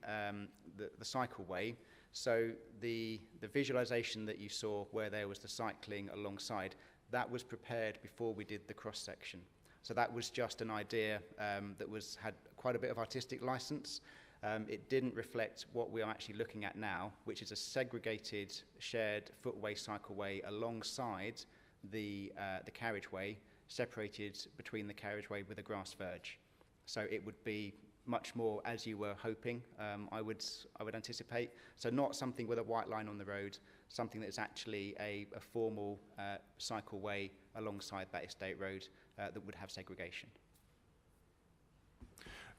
[SPEAKER 2] cycleway, so the visualization that you saw where there was the cycling alongside, that was prepared before we did the cross-section. So that was just an idea that had quite a bit of artistic license. It didn't reflect what we are actually looking at now, which is a segregated shared footway cycleway alongside the carriageway, separated between the carriageway with a grass verge. So it would be much more as you were hoping, I would anticipate. So not something with a white line on the road, something that's actually a formal cycleway alongside that estate road that would have segregation.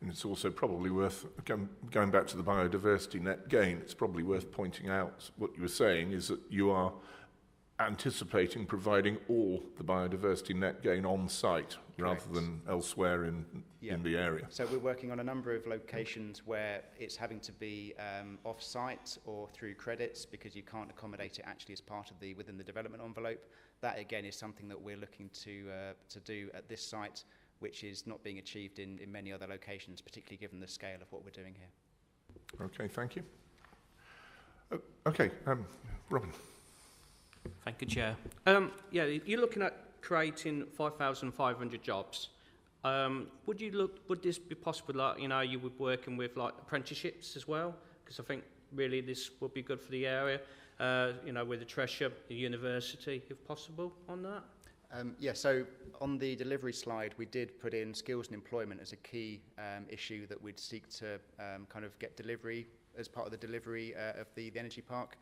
[SPEAKER 1] And it's also probably worth, going back to the biodiversity net gain, it's probably worth pointing out what you were saying is that you are anticipating providing all the biodiversity net gain on site rather than elsewhere in the area.
[SPEAKER 2] So we're working on a number of locations where it's having to be off-site or through credits because you can't accommodate it actually as part of within the development envelope. That again is something that we're looking to do at this site, which is not being achieved in many other locations, particularly given the scale of what we're doing here.
[SPEAKER 1] Okay, thank you. Okay, Robin.
[SPEAKER 8] Thank you, Chair. Yeah, you're looking at creating 5,500 jobs. Would this be possible that, you would be working with like apprenticeships as well? Because I think really this would be good for the area, with the Treasure, the university, if possible, on that.
[SPEAKER 2] Yeah, so on the delivery slide, we did put in skills and employment as a key issue that we'd seek to kind of get delivery as part of the delivery of the energy park.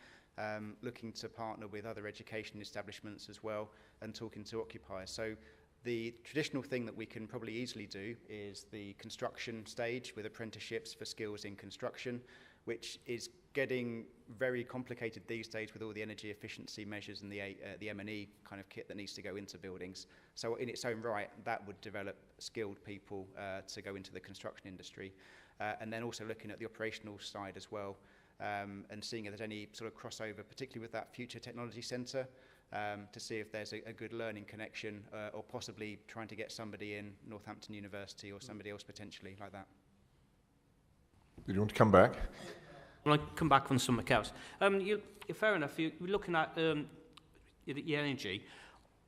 [SPEAKER 2] Looking to partner with other education establishments as well and talking to occupiers. So the traditional thing that we can probably easily do is the construction stage with apprenticeships for skills in construction, which is getting very complicated these days with all the energy efficiency measures and the M&E kind of kit that needs to go into buildings. So in its own right, that would develop skilled people to go into the construction industry. And then also looking at the operational side as well. And seeing if there's any sort of crossover, particularly with that Future Technology Centre, to see if there's a good learning connection or possibly trying to get somebody in Northampton University or somebody else potentially like that.
[SPEAKER 1] Did you want to come back?
[SPEAKER 8] Well, I come back on something else. Fair enough, you're looking at the energy.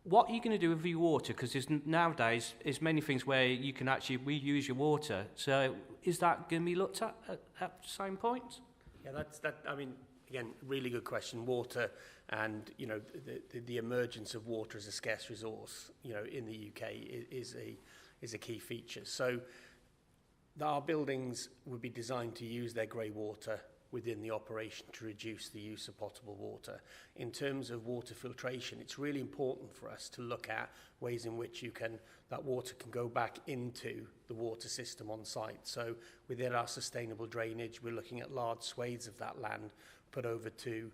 [SPEAKER 8] What are you going to do with your water? Because nowadays, there's many things where you can actually reuse your water. So is that going to be looked at the same point?
[SPEAKER 3] Yeah, I mean, again, really good question. Water and, the emergence of water as a scarce resource, in the UK is a key feature. So our buildings would be designed to use their grey water within the operation to reduce the use of potable water. In terms of water filtration, it's really important for us to look at ways in which that water can go back into the water system on site. So within our sustainable drainage, we're looking at large swathes of that land put over to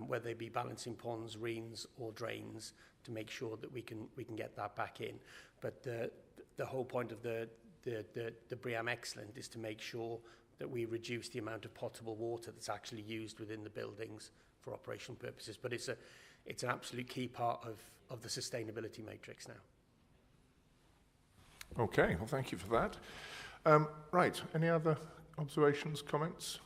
[SPEAKER 3] whether they be balancing ponds, reens or drains to make sure that we can get that back in. But the whole point of the BREEAM Excellent is to make sure that we reduce the amount of potable water that's actually used within the buildings for operational purposes. But it's an absolute key part of the sustainability matrix now.
[SPEAKER 1] Okay, well, thank you for that. Right, any other observations, comments?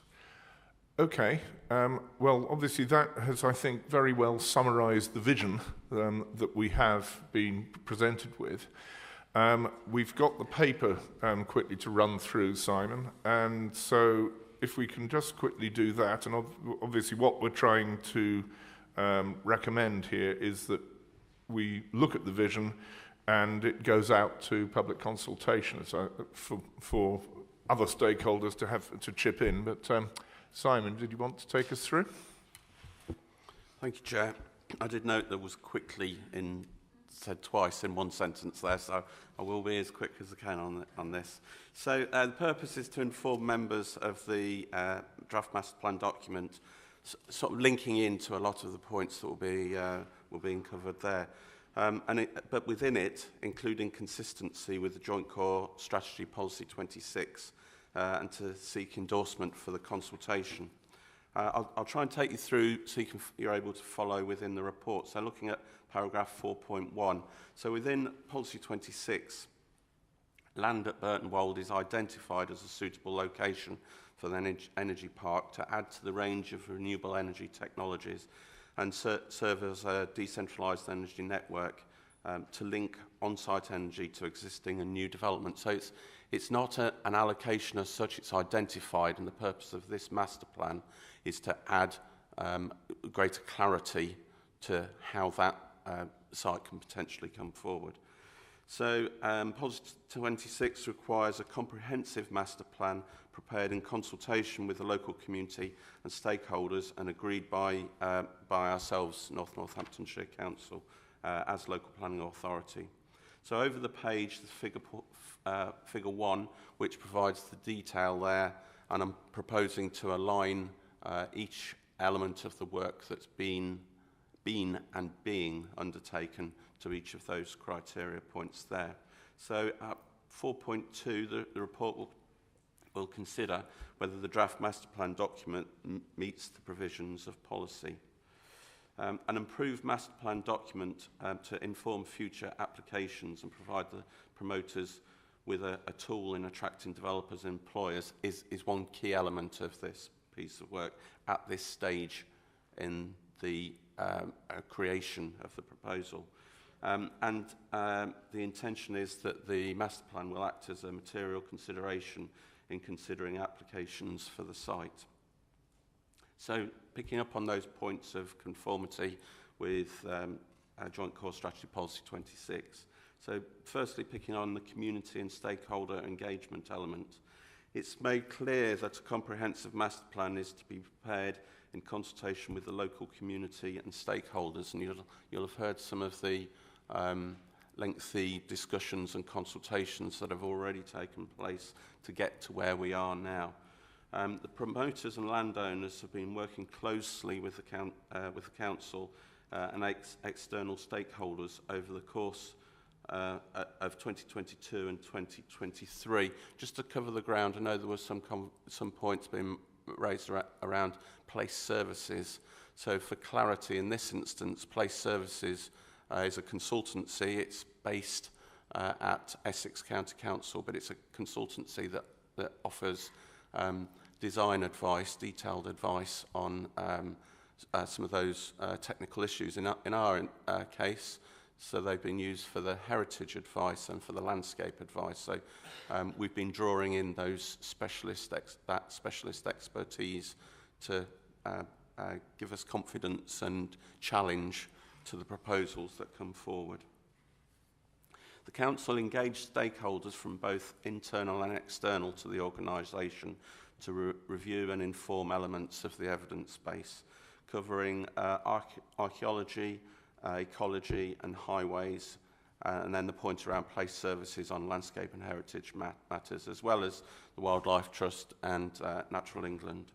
[SPEAKER 1] Okay, well, obviously that has, I think, very well summarised the vision that we have been presented with. We've got the paper quickly to run through, Simon, and so if we can just quickly do that, and obviously what we're trying to recommend here is that we look at the vision and it goes out to public consultation for other stakeholders to have to chip in. But Simon, did you want to take us through?
[SPEAKER 9] Thank you, Chair. I did note there was quickly said twice in one sentence there, so I will be as quick as I can on this. So the purpose is to inform members of the draft master plan document, sort of linking into a lot of the points that were being covered there. But within it, including consistency with the Joint Core Strategy Policy 26 and to seek endorsement for the consultation. I'll try and take you through so you're able to follow within the report. So looking at paragraph 4.1. So within Policy 26, land at Burton Wold is identified as a suitable location for the energy park to add to the range of renewable energy technologies and serve as a decentralised energy network to link on-site energy to existing and new development. So it's not an allocation as such, it's identified, and the purpose of this master plan is to add greater clarity to how that site can potentially come forward. So Policy 26 requires a comprehensive master plan prepared in consultation with the local community and stakeholders and agreed by ourselves, Northamptonshire Council, as local planning authority. So over the page, the figure 1, which provides the detail there, and I'm proposing to align each element of the work that's been and being undertaken to each of those criteria points there. So at 4.2, the report will consider whether the draft master plan document meets the provisions of policy. An improved master plan document to inform future applications and provide the promoters with a tool in attracting developers and employers is one key element of this piece of work at this stage in the creation of the proposal. The intention is that the master plan will act as a material consideration in considering applications for the site. So picking up on those points of conformity with Joint Core Strategy Policy 26. So firstly, picking on the community and stakeholder engagement element. It's made clear that a comprehensive master plan is to be prepared in consultation with the local community and stakeholders, and you'll have heard some of the lengthy discussions and consultations that have already taken place to get to where we are now. The promoters and landowners have been working closely with the council and external stakeholders over the course of 2022 and 2023. Just to cover the ground, I know there was some points being raised around place services. So for clarity, in this instance, place services is a consultancy. It's based at Essex County Council, but it's a consultancy that offers design advice, detailed advice on some of those technical issues. In our case, so they've been used for the heritage advice and for the landscape advice. So we've been drawing in those specialist expertise to give us confidence and challenge to the proposals that come forward. The Council engaged stakeholders from both internal and external to the organisation to review and inform elements of the evidence base, covering archaeology, ecology and highways, and then the point around place services on landscape and heritage matters, as well as the Wildlife Trust and Natural England.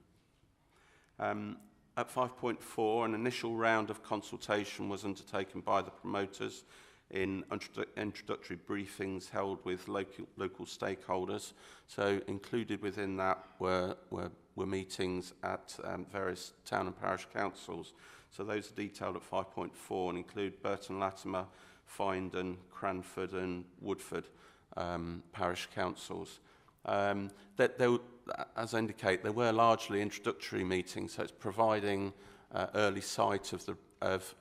[SPEAKER 9] At 5.4, an initial round of consultation was undertaken by the promoters in introductory briefings held with local stakeholders. So included within that were meetings at various town and parish councils. So those are detailed at 5.4 and include Burton Latimer, Findon, Cranford and Woodford parish councils. As I indicate, they were largely introductory meetings, so it's providing early sight of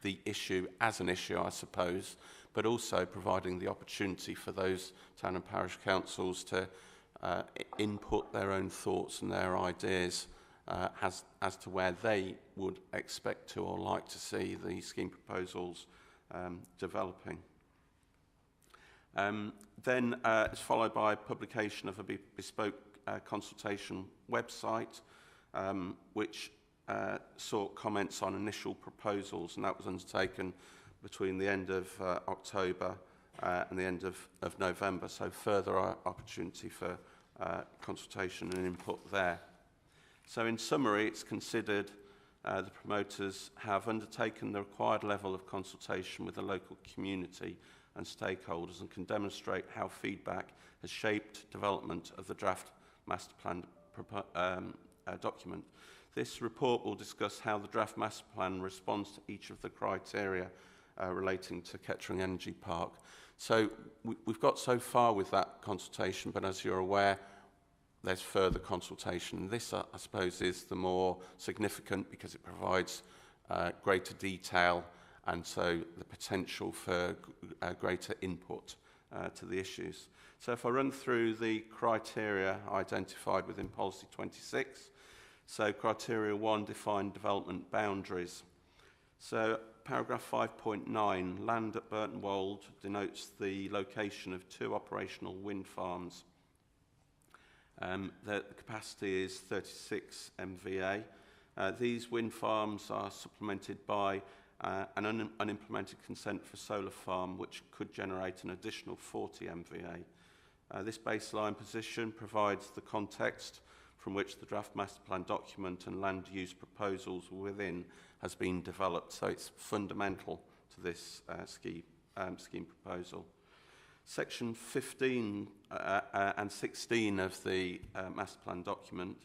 [SPEAKER 9] the issue as an issue, I suppose, but also providing the opportunity for those town and parish councils to input their own thoughts and their ideas as to where they would expect to or like to see the scheme proposals developing. Then it's followed by publication of a bespoke consultation website, which sought comments on initial proposals, and that was undertaken between the end of October and the end of November, so further opportunity for consultation and input there. So in summary, it's considered the promoters have undertaken the required level of consultation with the local community and stakeholders and can demonstrate how feedback has shaped development of the draft master plan document. This report will discuss how the draft master plan responds to each of the criteria relating to Kettering Energy Park. So we've got so far with that consultation, but as you're aware, there's further consultation. This, I suppose, is the more significant because it provides greater detail and so the potential for greater input to the issues. So if I run through the criteria identified within Policy 26, so criteria 1, define development boundaries. So paragraph 5.9, land at Burton Wold denotes the location of 2 operational wind farms. The capacity is 36 MVA. These wind farms are supplemented by an unimplemented consent for solar farm which could generate an additional 40 MVA. This baseline position provides the context from which the draft master plan document and land use proposals within has been developed. So it's fundamental to this scheme proposal. Section 15 and 16 of the master plan document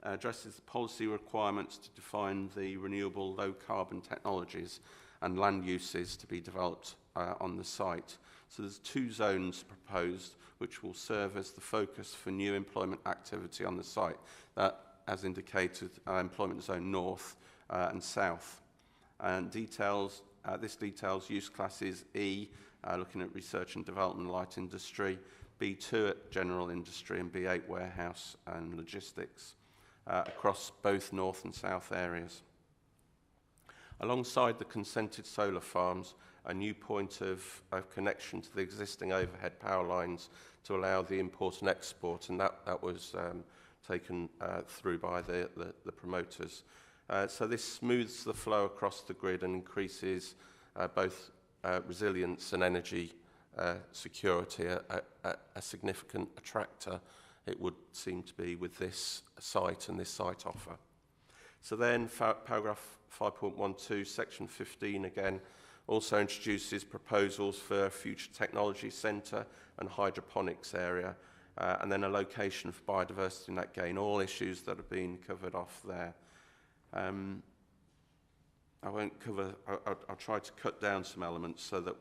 [SPEAKER 9] addresses the policy requirements to define the renewable low carbon technologies and land uses to be developed on the site. So there's 2 zones proposed which will serve as the focus for new employment activity on the site. That, as indicated, employment zone north and south. And this details use classes E, looking at research and development light industry, B2 at general industry, and B8 warehouse and logistics across both north and south areas. Alongside the consented solar farms, a new point of connection to the existing overhead power lines to allow the import and export, and that was taken through by the promoters. So this smooths the flow across the grid and increases both resilience and energy security, a significant attractor it would seem to be with this site and this site offer. So then paragraph 5.12, section 15 again, also introduces proposals for a future technology centre and hydroponics area, and then a location for biodiversity net gain, all issues that have been covered off there. I won't cover, I'll try to cut down some elements so that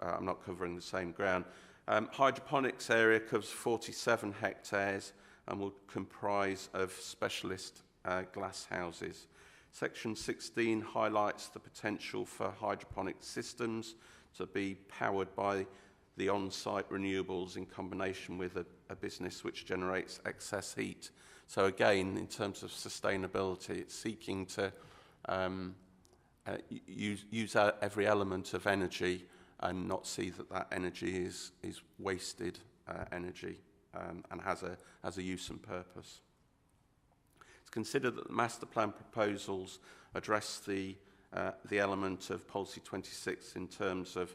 [SPEAKER 9] I'm not covering the same ground. Hydroponics area covers 47 hectares and will comprise of specialist glass houses. Section 16 highlights the potential for hydroponic systems to be powered by the on-site renewables in combination with a business which generates excess heat. So again, in terms of sustainability, it's seeking to use every element of energy and not see that energy is wasted energy and has a use and purpose. It's considered that the master plan proposals address the element of policy 26 in terms of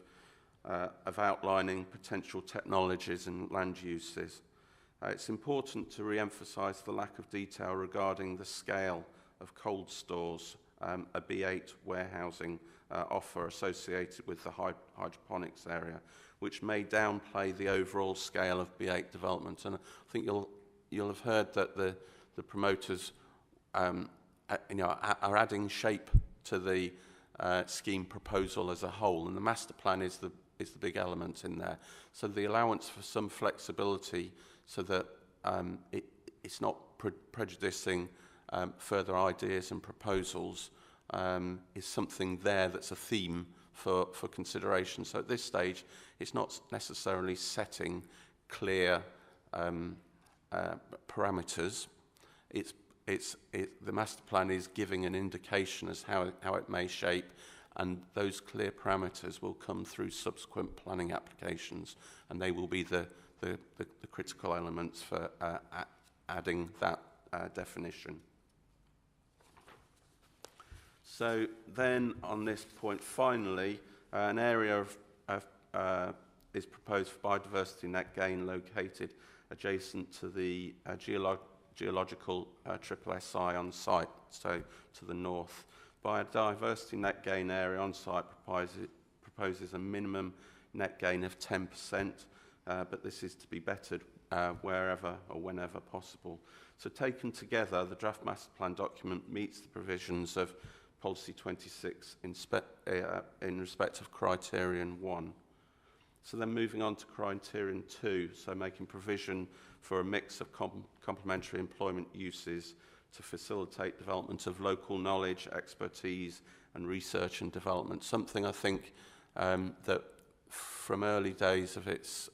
[SPEAKER 9] outlining potential technologies and land uses. It's important to re-emphasise the lack of detail regarding the scale of cold stores, a B8 warehousing offer associated with the hydroponics area, which may downplay the overall scale of B8 development. And I think you'll have heard that the promoters are adding shape to the scheme proposal as a whole, and the master plan is the big element in there. So the allowance for some flexibility so that it's not prejudicing further ideas and proposals is something there that's a theme for consideration. So at this stage, it's not necessarily setting clear parameters. The master plan is giving an indication as how it may shape, and those clear parameters will come through subsequent planning applications, and they will be the critical elements for adding that definition. So then on this point, finally, an area is proposed for biodiversity net gain located adjacent to the geological SSSI on site, so to the north. Biodiversity net gain area on site proposes a minimum net gain of 10%, but this is to be bettered wherever or whenever possible. So taken together, the draft master plan document meets the provisions of Policy 26 in respect of Criterion 1. So then moving on to Criterion 2, so making provision for a mix of complementary employment uses to facilitate development of local knowledge, expertise and research and development. Something I think that from early days of its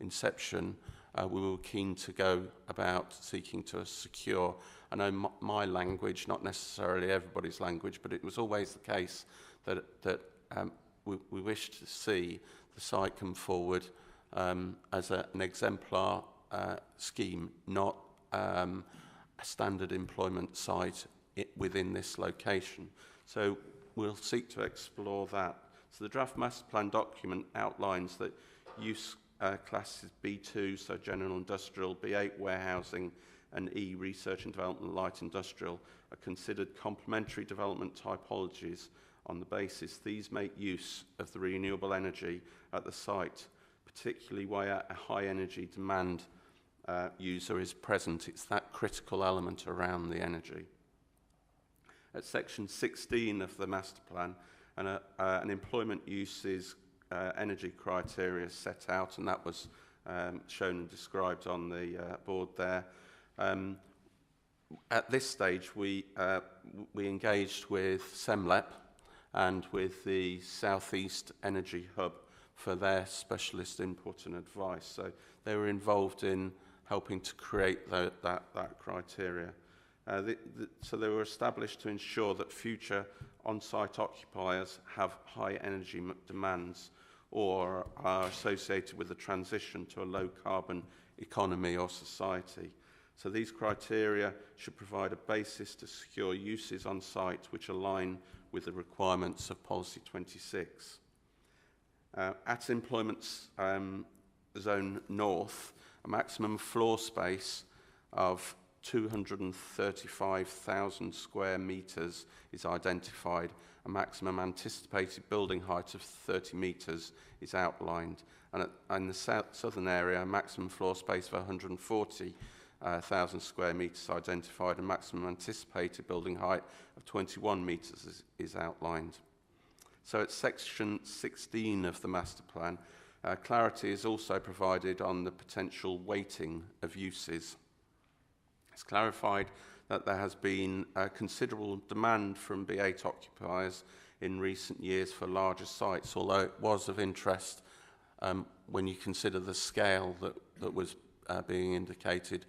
[SPEAKER 9] inception, we were keen to go about seeking to secure. I know my language, not necessarily everybody's language, but it was always the case that we wished to see the site come forward as an exemplar scheme, not a standard employment site within this location. So we'll seek to explore that. So the draft master plan document outlines that use classes B2, so general industrial, B8 warehousing, and E research and development light industrial are considered complementary development typologies on the basis these make use of the renewable energy at the site, particularly where a high energy demand user is present. It's that critical element around the energy. At section 16 of the master plan, an employment uses energy criteria set out, and that was shown and described on the board there. At this stage, we engaged with SEMLEP and with the Southeast Energy Hub for their specialist input and advice. So they were involved in helping to create that criteria. So they were established to ensure that future on-site occupiers have high energy demands or are associated with the transition to a low-carbon economy or society. So these criteria should provide a basis to secure uses on site which align with the requirements of Policy 26. At Employment Zone North, a maximum floor space of 235,000 square metres is identified. A maximum anticipated building height of 30 metres is outlined. And in the southern area, a maximum floor space of 140,000 square metres identified. A maximum anticipated building height of 21 metres is outlined. So at section 16 of the master plan, clarity is also provided on the potential weighting of uses. It's clarified that there has been a considerable demand from B8 occupiers in recent years for larger sites, although it was of interest when you consider the scale that was being indicated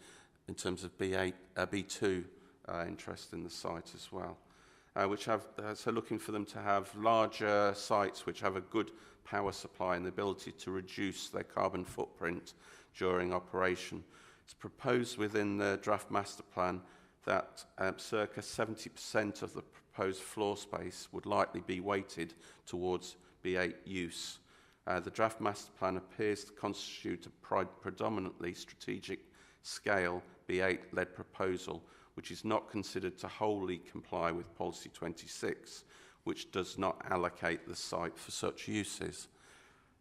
[SPEAKER 9] in terms of B2 interest in the site as well. So looking for them to have larger sites which have a good power supply and the ability to reduce their carbon footprint during operation. It's proposed within the draft master plan that circa 70% of the proposed floor space would likely be weighted towards B8 use. The draft master plan appears to constitute a predominantly strategic scale B8-led proposal, which is not considered to wholly comply with Policy 26, which does not allocate the site for such uses.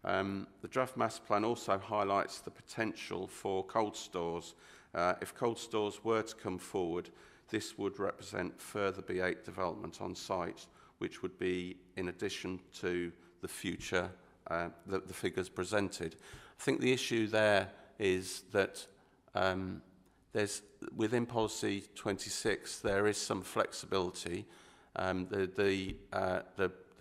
[SPEAKER 9] The draft master plan also highlights the potential for cold stores. If cold stores were to come forward, this would represent further B8 development on site, which would be in addition to the future, the figures presented. I think the issue there is that there's, within Policy 26, there is some flexibility. The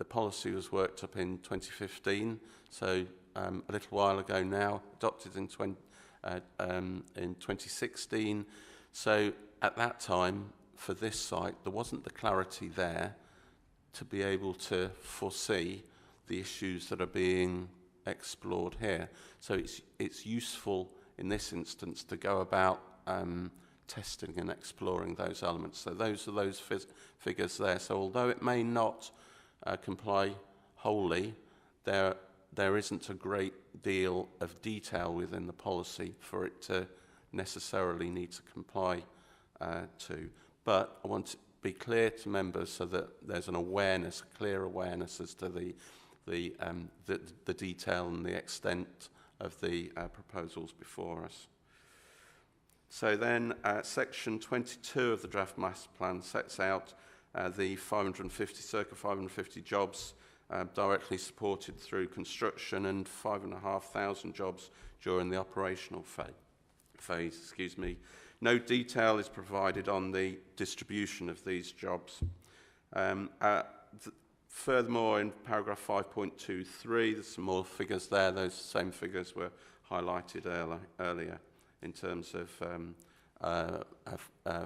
[SPEAKER 9] policy was worked up in 2015, so a little while ago now, adopted in 2016. So at that time, for this site, there wasn't the clarity there to be able to foresee the issues that are being explored here. So it's useful in this instance to go about testing and exploring those elements. So those are those figures there. So although it may not comply wholly, there isn't a great deal of detail within the policy for it to necessarily need to comply to. But I want to be clear to members so that there's an awareness, a clear awareness as to the detail and the extent of the proposals before us. So then section 22 of the draft master plan sets out the circa 550 jobs directly supported through construction and 5,500 jobs during the operational phase. No detail is provided on the distribution of these jobs. Furthermore, in paragraph 5.23, there's some more figures there. Those same figures were highlighted earlier in terms of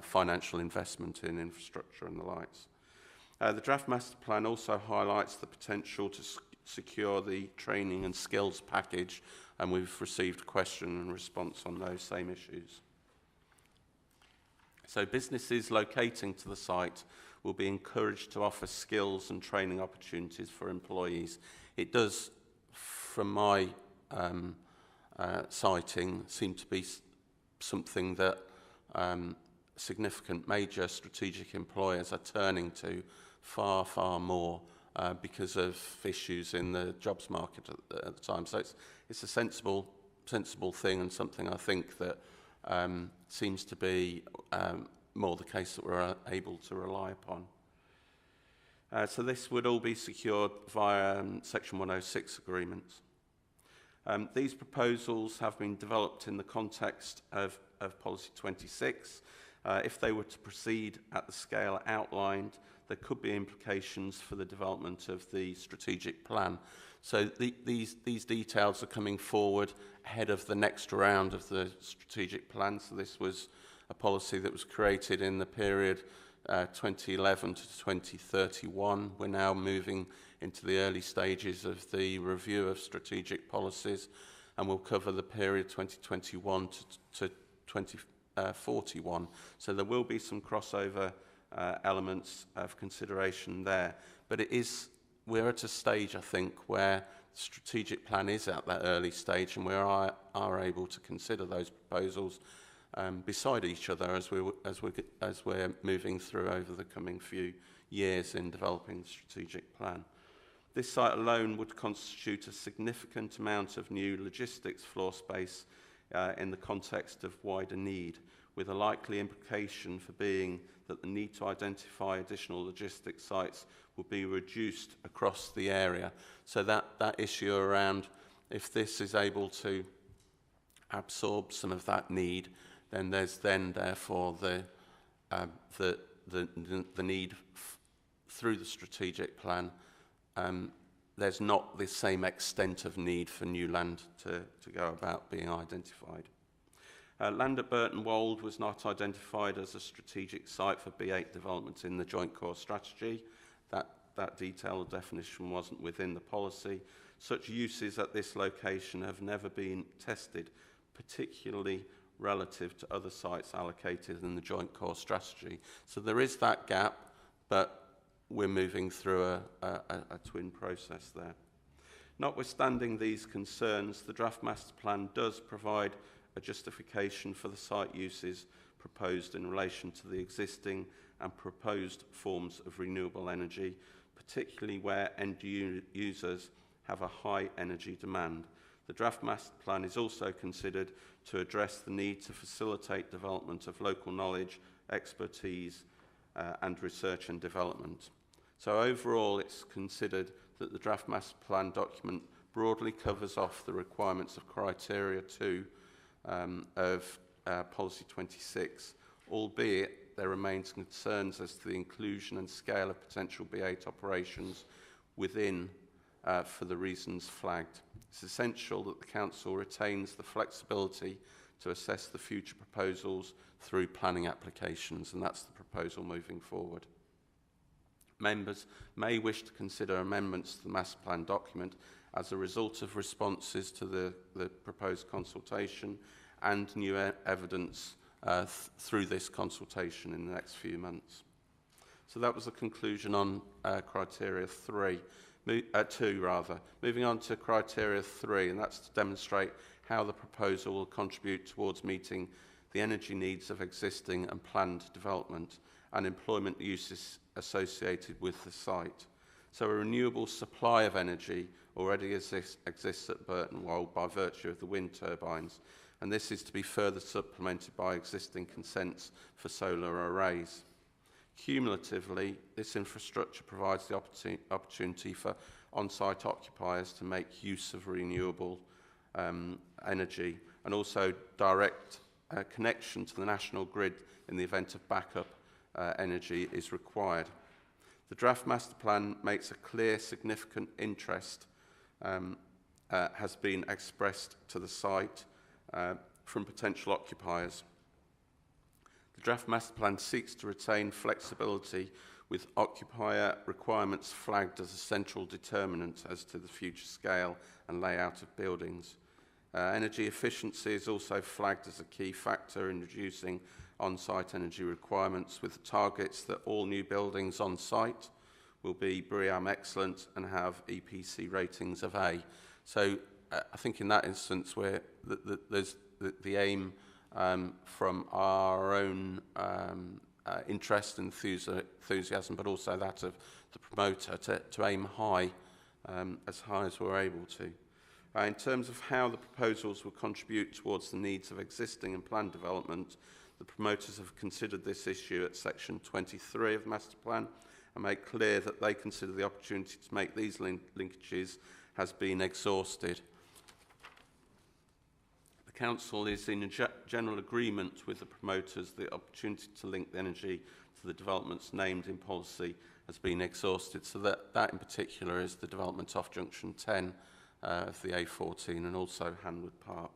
[SPEAKER 9] financial investment in infrastructure and the likes. The draft master plan also highlights the potential to secure the training and skills package, and we've received question and response on those same issues. So businesses locating to the site will be encouraged to offer skills and training opportunities for employees. It does, from my citing, seem to be something that significant major strategic employers are turning to far, far more because of issues in the jobs market at the time. So it's a sensible thing, and something I think that seems to be more the case that we're able to rely upon. So this would all be secured via Section 106 agreements. These proposals have been developed in the context of Policy 26. If they were to proceed at the scale outlined, there could be implications for the development of the strategic plan. So these details are coming forward ahead of the next round of the strategic plan. So this was a policy that was created in the period 2011 to 2031. We're now moving into the early stages of the review of strategic policies, and we'll cover the period 2021 to 2041. So there will be some crossover elements of consideration there. But we're at a stage, I think, where the strategic plan is at that early stage, and we are able to consider those proposals beside each other as we're moving through over the coming few years in developing the strategic plan. This site alone would constitute a significant amount of new logistics floor space in the context of wider need, with a likely implication for being that the need to identify additional logistics sites will be reduced across the area. So that issue around if this is able to absorb some of that need, then there's therefore the need through the strategic plan. There's not the same extent of need for new land to go about being identified. Land at Burton Wold was not identified as a strategic site for B8 development in the Joint Core Strategy. That detailed definition wasn't within the policy. Such uses at this location have never been tested, particularly relative to other sites allocated in the Joint Core Strategy. So there is that gap, but we're moving through a twin process there. Notwithstanding these concerns, the draft master plan does provide a justification for the site uses proposed in relation to the existing and proposed forms of renewable energy, particularly where end users have a high energy demand. The draft master plan is also considered to address the need to facilitate development of local knowledge, expertise, and research and development. So overall, it's considered that the draft master plan document broadly covers off the requirements of criteria 2 of Policy 26, albeit there remains concerns as to the inclusion and scale of potential B8 operations within for the reasons flagged. It's essential that the Council retains the flexibility to assess the future proposals through planning applications, and that's the proposal moving forward. Members may wish to consider amendments to the master plan document as a result of responses to the proposed consultation and new evidence through this consultation in the next few months. So that was the conclusion on criteria 2. Moving on to criteria 3, and that's to demonstrate how the proposal will contribute towards meeting the energy needs of existing and planned development and employment uses associated with the site. So a renewable supply of energy already exists at Burton Wold by virtue of the wind turbines, and this is to be further supplemented by existing consents for solar arrays. Cumulatively, this infrastructure provides the opportunity for on-site occupiers to make use of renewable energy, and also direct connection to the national grid in the event of backup energy is required. The draft master plan makes a clear significant interest has been expressed to the site from potential occupiers. The draft master plan seeks to retain flexibility with occupier requirements flagged as a central determinant as to the future scale and layout of buildings. Energy efficiency is also flagged as a key factor in reducing on-site energy requirements with the targets that all new buildings on site will be BREEAM Excellent and have EPC ratings of A. So I think in that instance where there's the aim from our own interest and enthusiasm, but also that of the promoter to aim high, as high as we're able to. In terms of how the proposals will contribute towards the needs of existing and planned development, the promoters have considered this issue at section 23 of the master plan and make clear that they consider the opportunity to make these linkages has been exhausted. The Council is in a general agreement with the promoters that the opportunity to link the energy to the developments named in policy has been exhausted. So that in particular is the development off Junction 10 of the A14 and also Hanwood Park.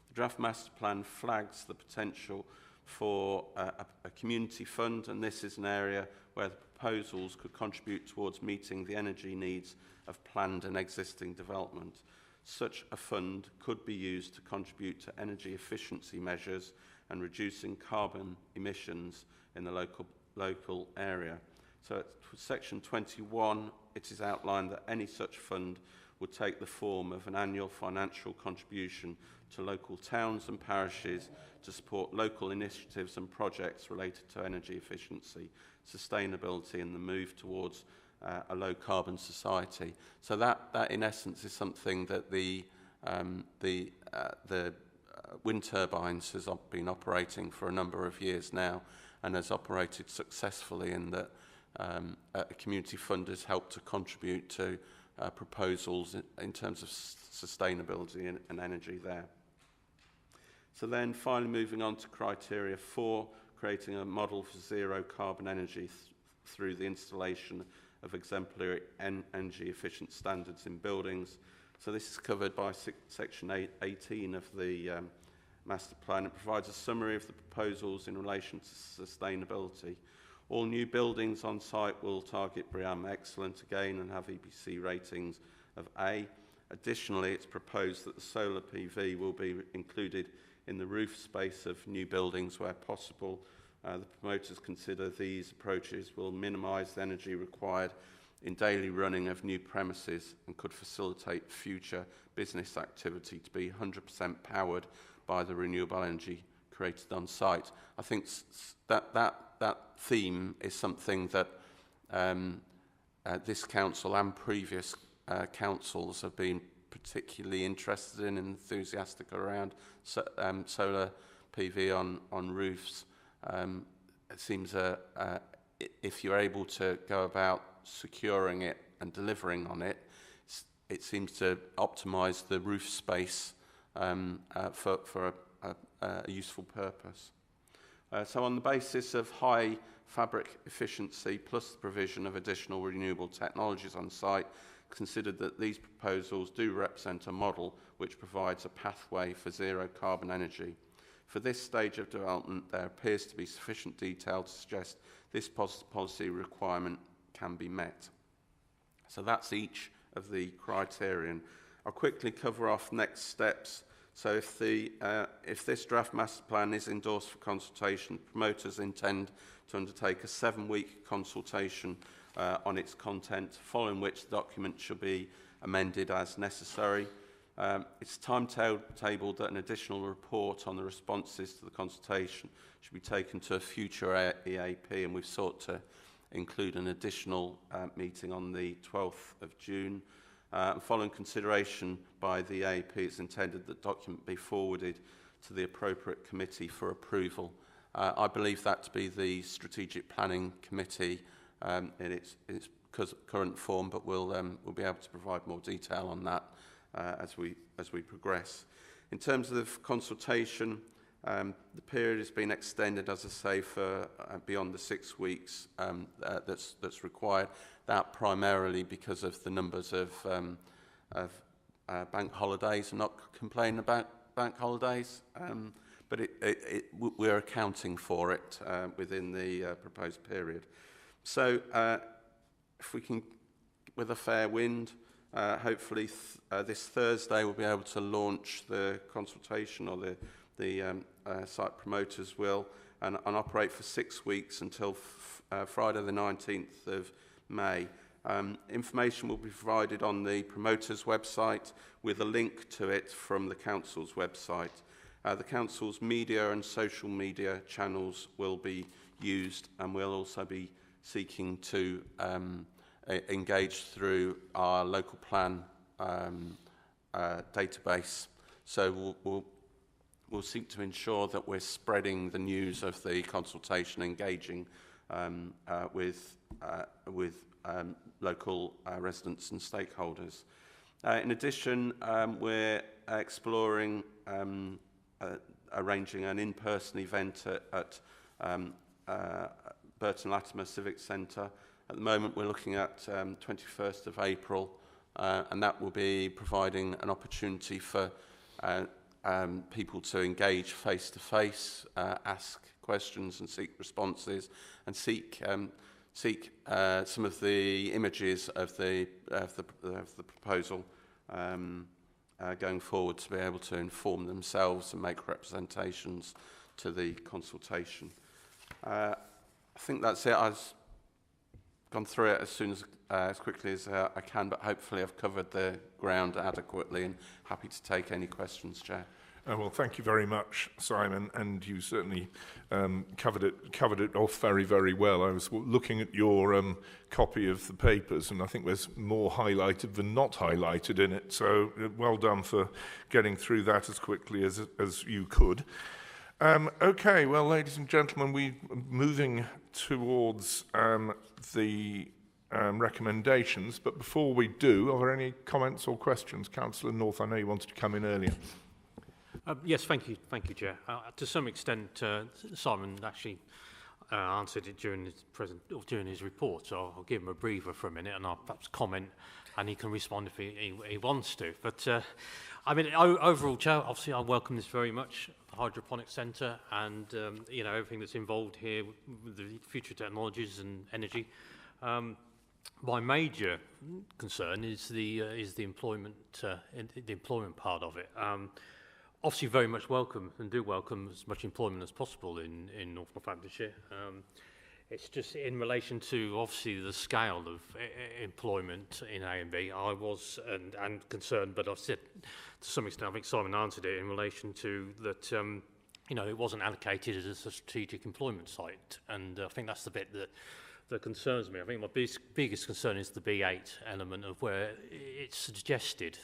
[SPEAKER 9] The draft master plan flags the potential for a community fund, and this is an area where the proposals could contribute towards meeting the energy needs of planned and existing development. Such a fund could be used to contribute to energy efficiency measures and reducing carbon emissions in the local area. So at section 21, it is outlined that any such fund would take the form of an annual financial contribution to local towns and parishes to support local initiatives and projects related to energy efficiency, sustainability and the move towards a low-carbon society. So that in essence is something that the wind turbines has been operating for a number of years now and has operated successfully, in that a community fund has helped to contribute to proposals in terms of sustainability and energy there. So then finally moving on to criteria 4, creating a model for zero carbon energy through the installation of exemplary energy efficient standards in buildings. So this is covered by section 18 of the master plan. It provides a summary of the proposals in relation to sustainability. All new buildings on site will target BREEAM Excellent again and have EPC ratings of A. Additionally, it's proposed that the solar PV will be included in the roof space of new buildings where possible. The promoters consider these approaches will minimise the energy required in daily running of new premises and could facilitate future business activity to be 100% powered by the renewable energy created on site. I think that theme is something that this council and previous councils have been particularly interested in and enthusiastic around. Solar PV on roofs. It seems if you're able to go about securing it and delivering on it, it seems to optimise the roof space for a useful purpose. So on the basis of high fabric efficiency plus the provision of additional renewable technologies on site, considered that these proposals do represent a model which provides a pathway for zero carbon energy. For this stage of development, there appears to be sufficient detail to suggest this policy requirement can be met. So that's each of the criterion. I'll quickly cover off next steps. So if this draft master plan is endorsed for consultation, promoters intend to undertake a 7-week consultation on its content, following which the document shall be amended as necessary. It's timetabled that an additional report on the responses to the consultation should be taken to a future EAP, and we've sought to include an additional meeting on the 12th of June. Following consideration by the EAP, it's intended that the document be forwarded to the appropriate committee for approval. I believe that to be the Strategic Planning Committee in its current form, but we'll be able to provide more detail on that as we progress. In terms of consultation, the period has been extended, as I say, for beyond the 6 weeks that's required. That primarily because of the numbers of bank holidays. I'm not complaining about bank holidays, but we're accounting for it within the proposed period. So if we can, with a fair wind, hopefully this Thursday we'll be able to launch the consultation or the site promoters will, and operate for 6 weeks until Friday the 19th of May. Information will be provided on the promoter's website with a link to it from the council's website. The council's media and social media channels will be used, and we'll also be seeking to engage through our local plan database. So we'll seek to ensure that we're spreading the news of the consultation, engaging with local residents and stakeholders. In addition, we're exploring arranging an in-person event at Burton Latimer Civic Centre. At the moment, we're looking at 21st of April, and that will be providing an opportunity for people to engage face-to-face, ask questions and seek responses, and seek some of the images of the proposal going forward to be able to inform themselves and make representations to the consultation. I think that's it. I've gone through it as quickly as I can, but hopefully I've covered the ground adequately, and happy to take any questions, Chair.
[SPEAKER 1] Well, thank you very much, Simon, and you certainly covered it off very, very well. I was looking at your copy of the papers, and I think there's more highlighted than not highlighted in it. So well done for getting through that as quickly as you could. Okay, well, ladies and gentlemen, we're moving towards the recommendations. But before we do, are there any comments or questions? Councillor North, I know you wanted to come in earlier.
[SPEAKER 5] Yes, thank you, Chair. To some extent, Simon actually answered it during his report, so I'll give him a breather for a minute, and I'll perhaps comment, and he can respond if he wants to. But I mean, overall, Chair, obviously, I welcome this very much. The Hydroponic Centre, and everything that's involved here with the future technologies and energy. My major concern is the employment, the employment part of it. Obviously, very much welcome as much employment as possible in North Northamptonshire. It's just in relation to obviously the scale of employment in A&B. I was and concerned, but I've said to some extent, I think Simon answered it in relation to that. It wasn't allocated as a strategic employment site, and I think that's the bit that concerns me. I think my biggest concern is the B8 element of where it's suggested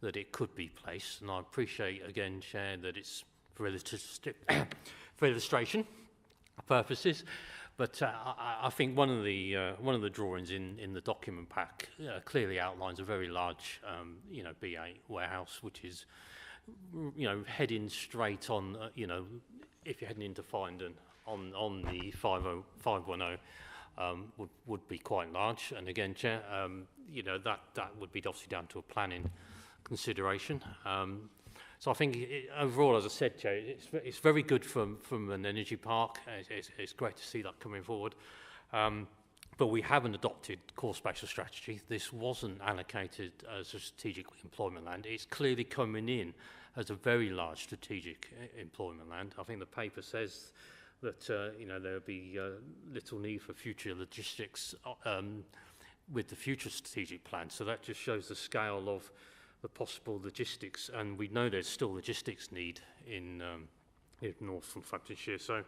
[SPEAKER 5] that it could be placed, and I appreciate again, Chair, that it's for illustration purposes. But I think one of the drawings in the document pack clearly outlines a very large, B8 warehouse, which is, heading straight on, if you're heading into Findon on the 510. Would be quite large, and again, Chair, that would be obviously down to a planning consideration. So I think overall, as I said, Chair, it's very good from an energy park. It's great to see that coming forward. But we haven't adopted core spatial strategy. This wasn't allocated as a strategic employment land. It's clearly coming in as a very large strategic employment land. I think the paper says that there'll be little need for future logistics with the future strategic plan. So that just shows the scale of the possible logistics, and we know there's still logistics need in North Northamptonshire. So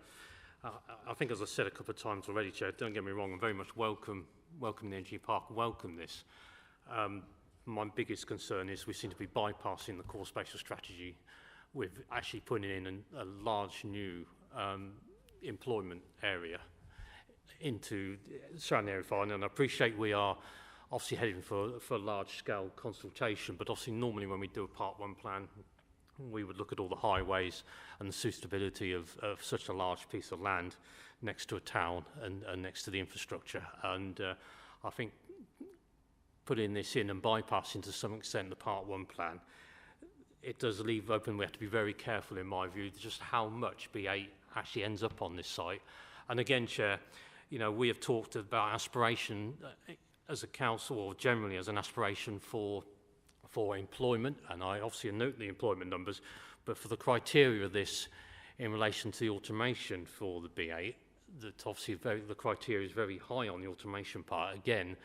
[SPEAKER 5] I think, as I said a couple of times already, Chair, don't get me wrong, I'm very much welcome the energy park, welcome this. My biggest concern is we seem to be bypassing the core spatial strategy with actually putting in a large new employment area into surrounding area 5, and I appreciate we are obviously heading for large-scale consultation, but obviously normally when we do a Part 1 plan, we would look at all the highways and the suitability of such a large piece of land next to a town and next to the infrastructure. And I think putting this in and bypassing to some extent the Part 1 plan, it does leave open. We have to be very careful, in my view, just how much B8 actually ends up on this site. And again, Chair, we have talked about aspiration as a council, or generally as an aspiration for employment, and I obviously note the employment numbers, But for the criteria of this in relation to the automation for the B8, that obviously the criteria is very high on the automation part. Again,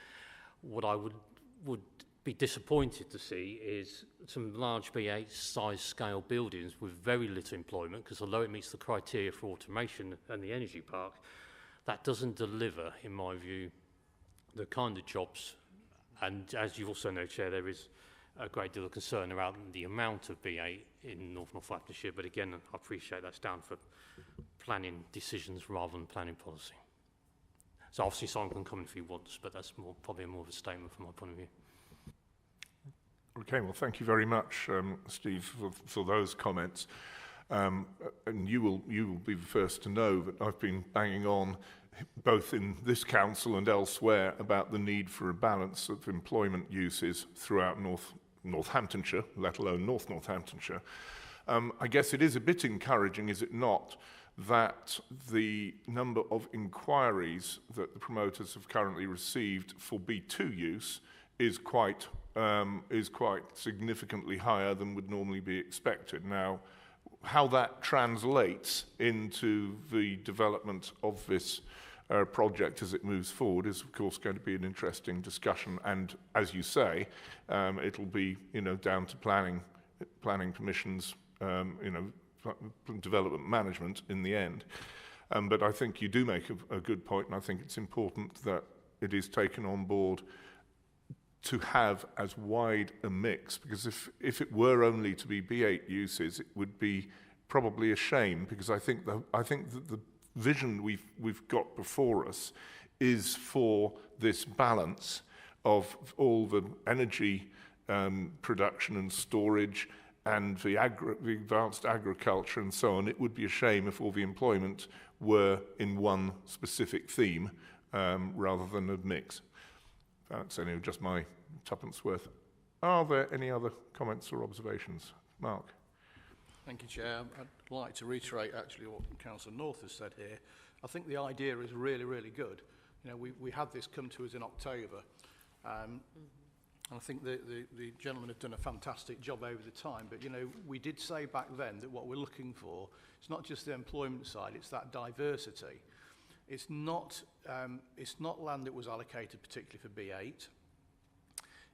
[SPEAKER 5] what I would be disappointed to see is some large B8 size scale buildings with very little employment, because although it meets the criteria for automation and the energy park, that doesn't deliver, in my view, the kind of jobs. And as you also know, Chair, there is a great deal of concern around the amount of B8 in North Northamptonshire, but again, I appreciate that's down for planning decisions rather than planning policy. So obviously Simon can come in if he wants, but that's probably more of a statement from my point of view.
[SPEAKER 1] Okay, well, thank you very much, Steve, for those comments. And you will be the first to know that I've been banging on, both in this council and elsewhere, about the need for a balance of employment uses throughout Northamptonshire, let alone North Northamptonshire. I guess it is a bit encouraging, is it not, that the number of inquiries that the promoters have currently received for B2 use is quite significantly higher than would normally be expected. Now, how that translates into the development of this project as it moves forward is, of course, going to be an interesting discussion. And as you say, it'll be, down to planning permissions, development management in the end. But I think you do make a good point, and I think it's important that it is taken on board to have as wide a mix, because if it were only to be B8 uses, it would be probably a shame, because I think that the vision we've got before us is for this balance of all the energy production and storage and the advanced agriculture and so on. It would be a shame if all the employment were in one specific theme rather than a mix. That's only just my tuppence worth. Are there any other comments or observations? Mark?
[SPEAKER 4] Thank you, Chair. I'd like to reiterate actually what Councillor North has said here. I think the idea is really, really good. We had this come to us in October. And I think the gentlemen have done a fantastic job over the time. But, we did say back then that what we're looking for, it's not just the employment side, it's that diversity. It's not land that was allocated particularly for B8.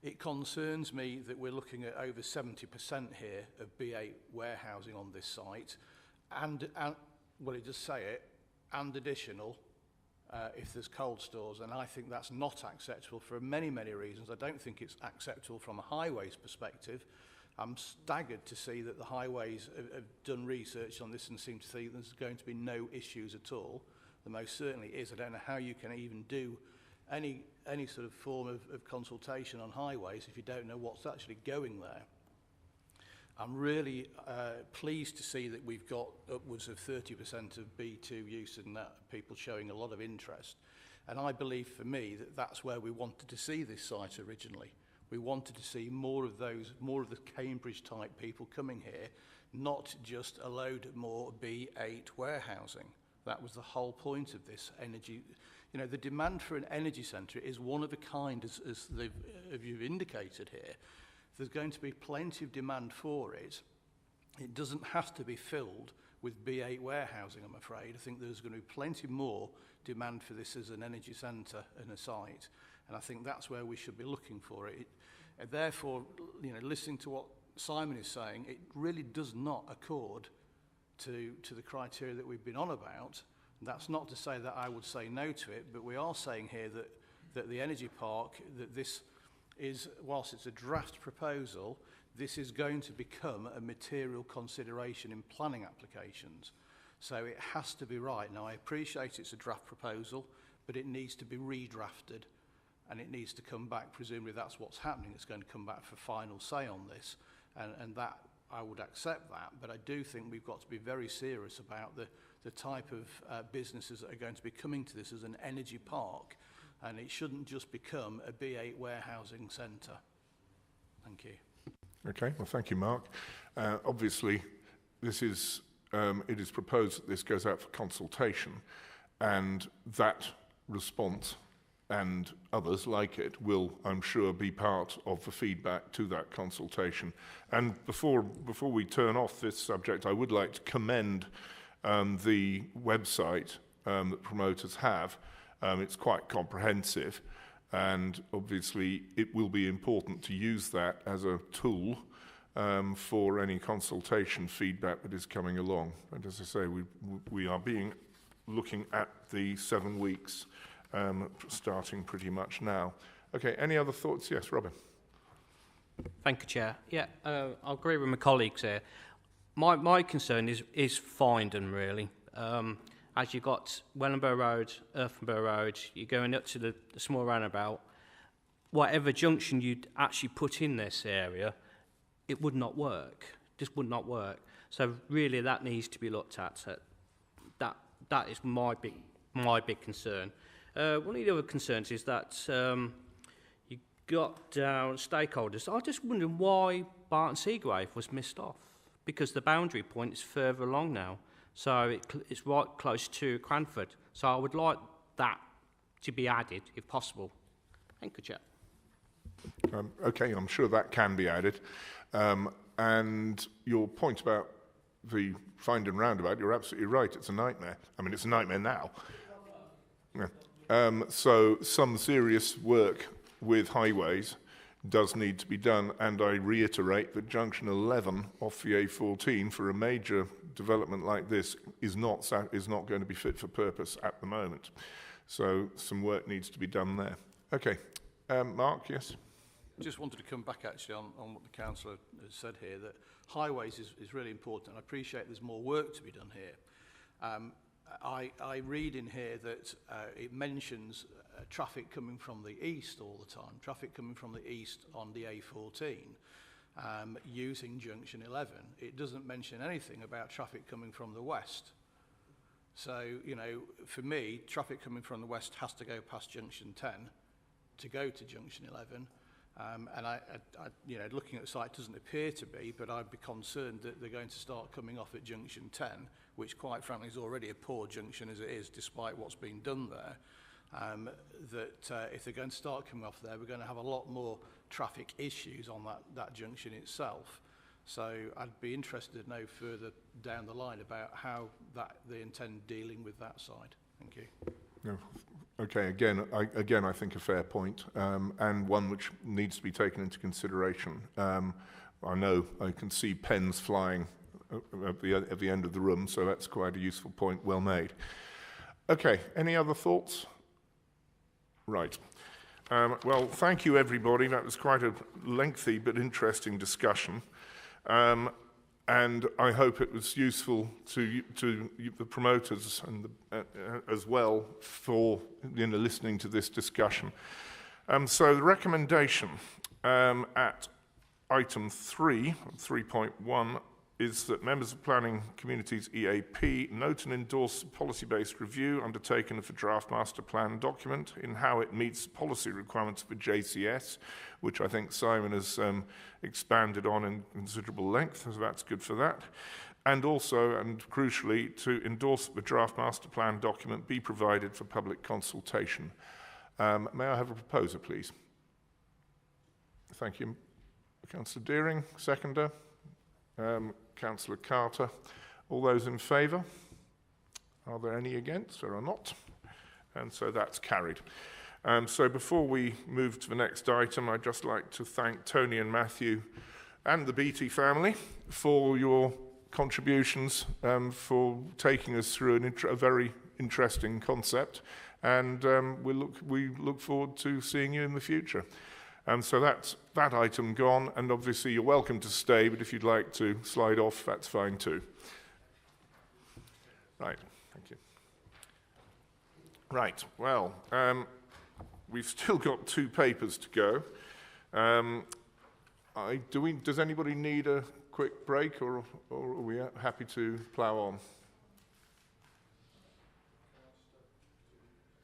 [SPEAKER 4] It concerns me that we're looking at over 70% here of B8 warehousing on this site, and well, it does say it, and additional if there's cold stores, and I think that's not acceptable for many, many reasons. I don't think it's acceptable from a highways perspective. I'm staggered to see that the highways have done research on this and seem to think there's going to be no issues at all. There most certainly is. I don't know how you can even do any sort of form of consultation on highways if you don't know what's actually going there. I'm really pleased to see that we've got upwards of 30% of B2 use and that people showing a lot of interest. And I believe for me that that's where we wanted to see this site originally. We wanted to see more of the Cambridge type people coming here, not just a load more B8 warehousing. That was the whole point of this energy. The demand for an energy centre is one of a kind, as you've indicated here. There's going to be plenty of demand for it. It doesn't have to be filled with B8 warehousing, I'm afraid. I think there's going to be plenty more demand for this as an energy centre and a site. And I think that's where we should be looking for it. And therefore, listening to what Simon is saying, it really does not accord to the criteria that we've been on about. And that's not to say that I would say no to it, but we are saying here that the energy park, that this is, whilst it's a draft proposal, this is going to become a material consideration in planning applications. So it has to be right. Now, I appreciate it's a draft proposal, but it needs to be redrafted and it needs to come back. Presumably that's what's happening. It's going to come back for final say on this. And that, I would accept that. But I do think we've got to be very serious about the type of businesses that are going to be coming to this as an energy park. And it shouldn't just become a B8 warehousing centre. Thank you.
[SPEAKER 1] Okay, well, thank you, Mark. Obviously, this is, it is proposed that this goes out for consultation, and that response and others like it will, I'm sure, be part of the feedback to that consultation. And before we turn off this subject, I would like to commend the website that promoters have. It's quite comprehensive, and obviously it will be important to use that as a tool for any consultation feedback that is coming along. And as I say, we are looking at the 7 weeks starting pretty much now. Okay, any other thoughts? Yes, Robin.
[SPEAKER 8] Thank you, Chair. Yeah, I agree with my colleagues here. My concern is finding, really. As you've got Wellingborough Road, Earthenborough Road, you're going up to the small roundabout, whatever junction you'd actually put in this area, it would not work. Just would not work. So really that needs to be looked at. So that is my big concern. One of the other concerns is that you got down stakeholders. I just wondering why Barton Seagrave was missed off, because the boundary point is further along now. So it's right close to Cranford. So I would like that to be added, if possible. Thank you, Chair.
[SPEAKER 1] Okay, I'm sure that can be added. And your point about the Findon roundabout, you're absolutely right. It's a nightmare. I mean, it's a nightmare now. Yeah. So some serious work with highways does need to be done, and I reiterate that junction 11 off the A14 for a major development like this is not going to be fit for purpose at the moment. So some work needs to be done there. Okay, Mark, yes?
[SPEAKER 4] Just wanted to come back actually on what the councillor has said here, that highways is really important. I appreciate there's more work to be done here. I read in here that it mentions traffic coming from the east all the time, traffic coming from the east on the A14 using junction 11. It doesn't mention anything about traffic coming from the west. So, you know, for me, traffic coming from the west has to go past junction 10 to go to junction 11. And I, you know, looking at the site, it doesn't appear to be, but I'd be concerned that they're going to start coming off at junction 10, which quite frankly is already a poor junction as it is, despite what's been done there. If they're going to start coming off there, we're going to have a lot more traffic issues on that junction itself. So I'd be interested to know further down the line about how they intend dealing with that side. Thank you.
[SPEAKER 1] No. Okay, again, I think a fair point, and one which needs to be taken into consideration. I know I can see pens flying at the end of the room, so that's quite a useful point, well made. Okay, any other thoughts? Right. Well, thank you, everybody. That was quite a lengthy but interesting discussion. And I hope it was useful to the promoters and as well for listening to this discussion. So the recommendation at item 3.1, is that members of Planning Communities EAP note and endorse the policy-based review undertaken of the draft master plan document in how it meets policy requirements for JCS, which I think Simon has expanded on in considerable length, so that's good for that. And also, and crucially, to endorse the draft master plan document be provided for public consultation. May I have a proposer, please? Thank you. Councillor Deering, seconder. Councillor Carter. All those in favour? Are there any against? There are not. And so that's carried. So before we move to the next item, I'd just like to thank Tony and Matthew and the Beattie family for your contributions, for taking us through a very interesting concept. And we look forward to seeing you in the future. So that's that item gone, and obviously you're welcome to stay, but if you'd like to slide off, that's fine too. Right, thank you. Right, well, we've still got 2 papers to go. Does anybody need a quick break, or are we happy to plough on?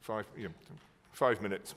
[SPEAKER 1] 5 minutes.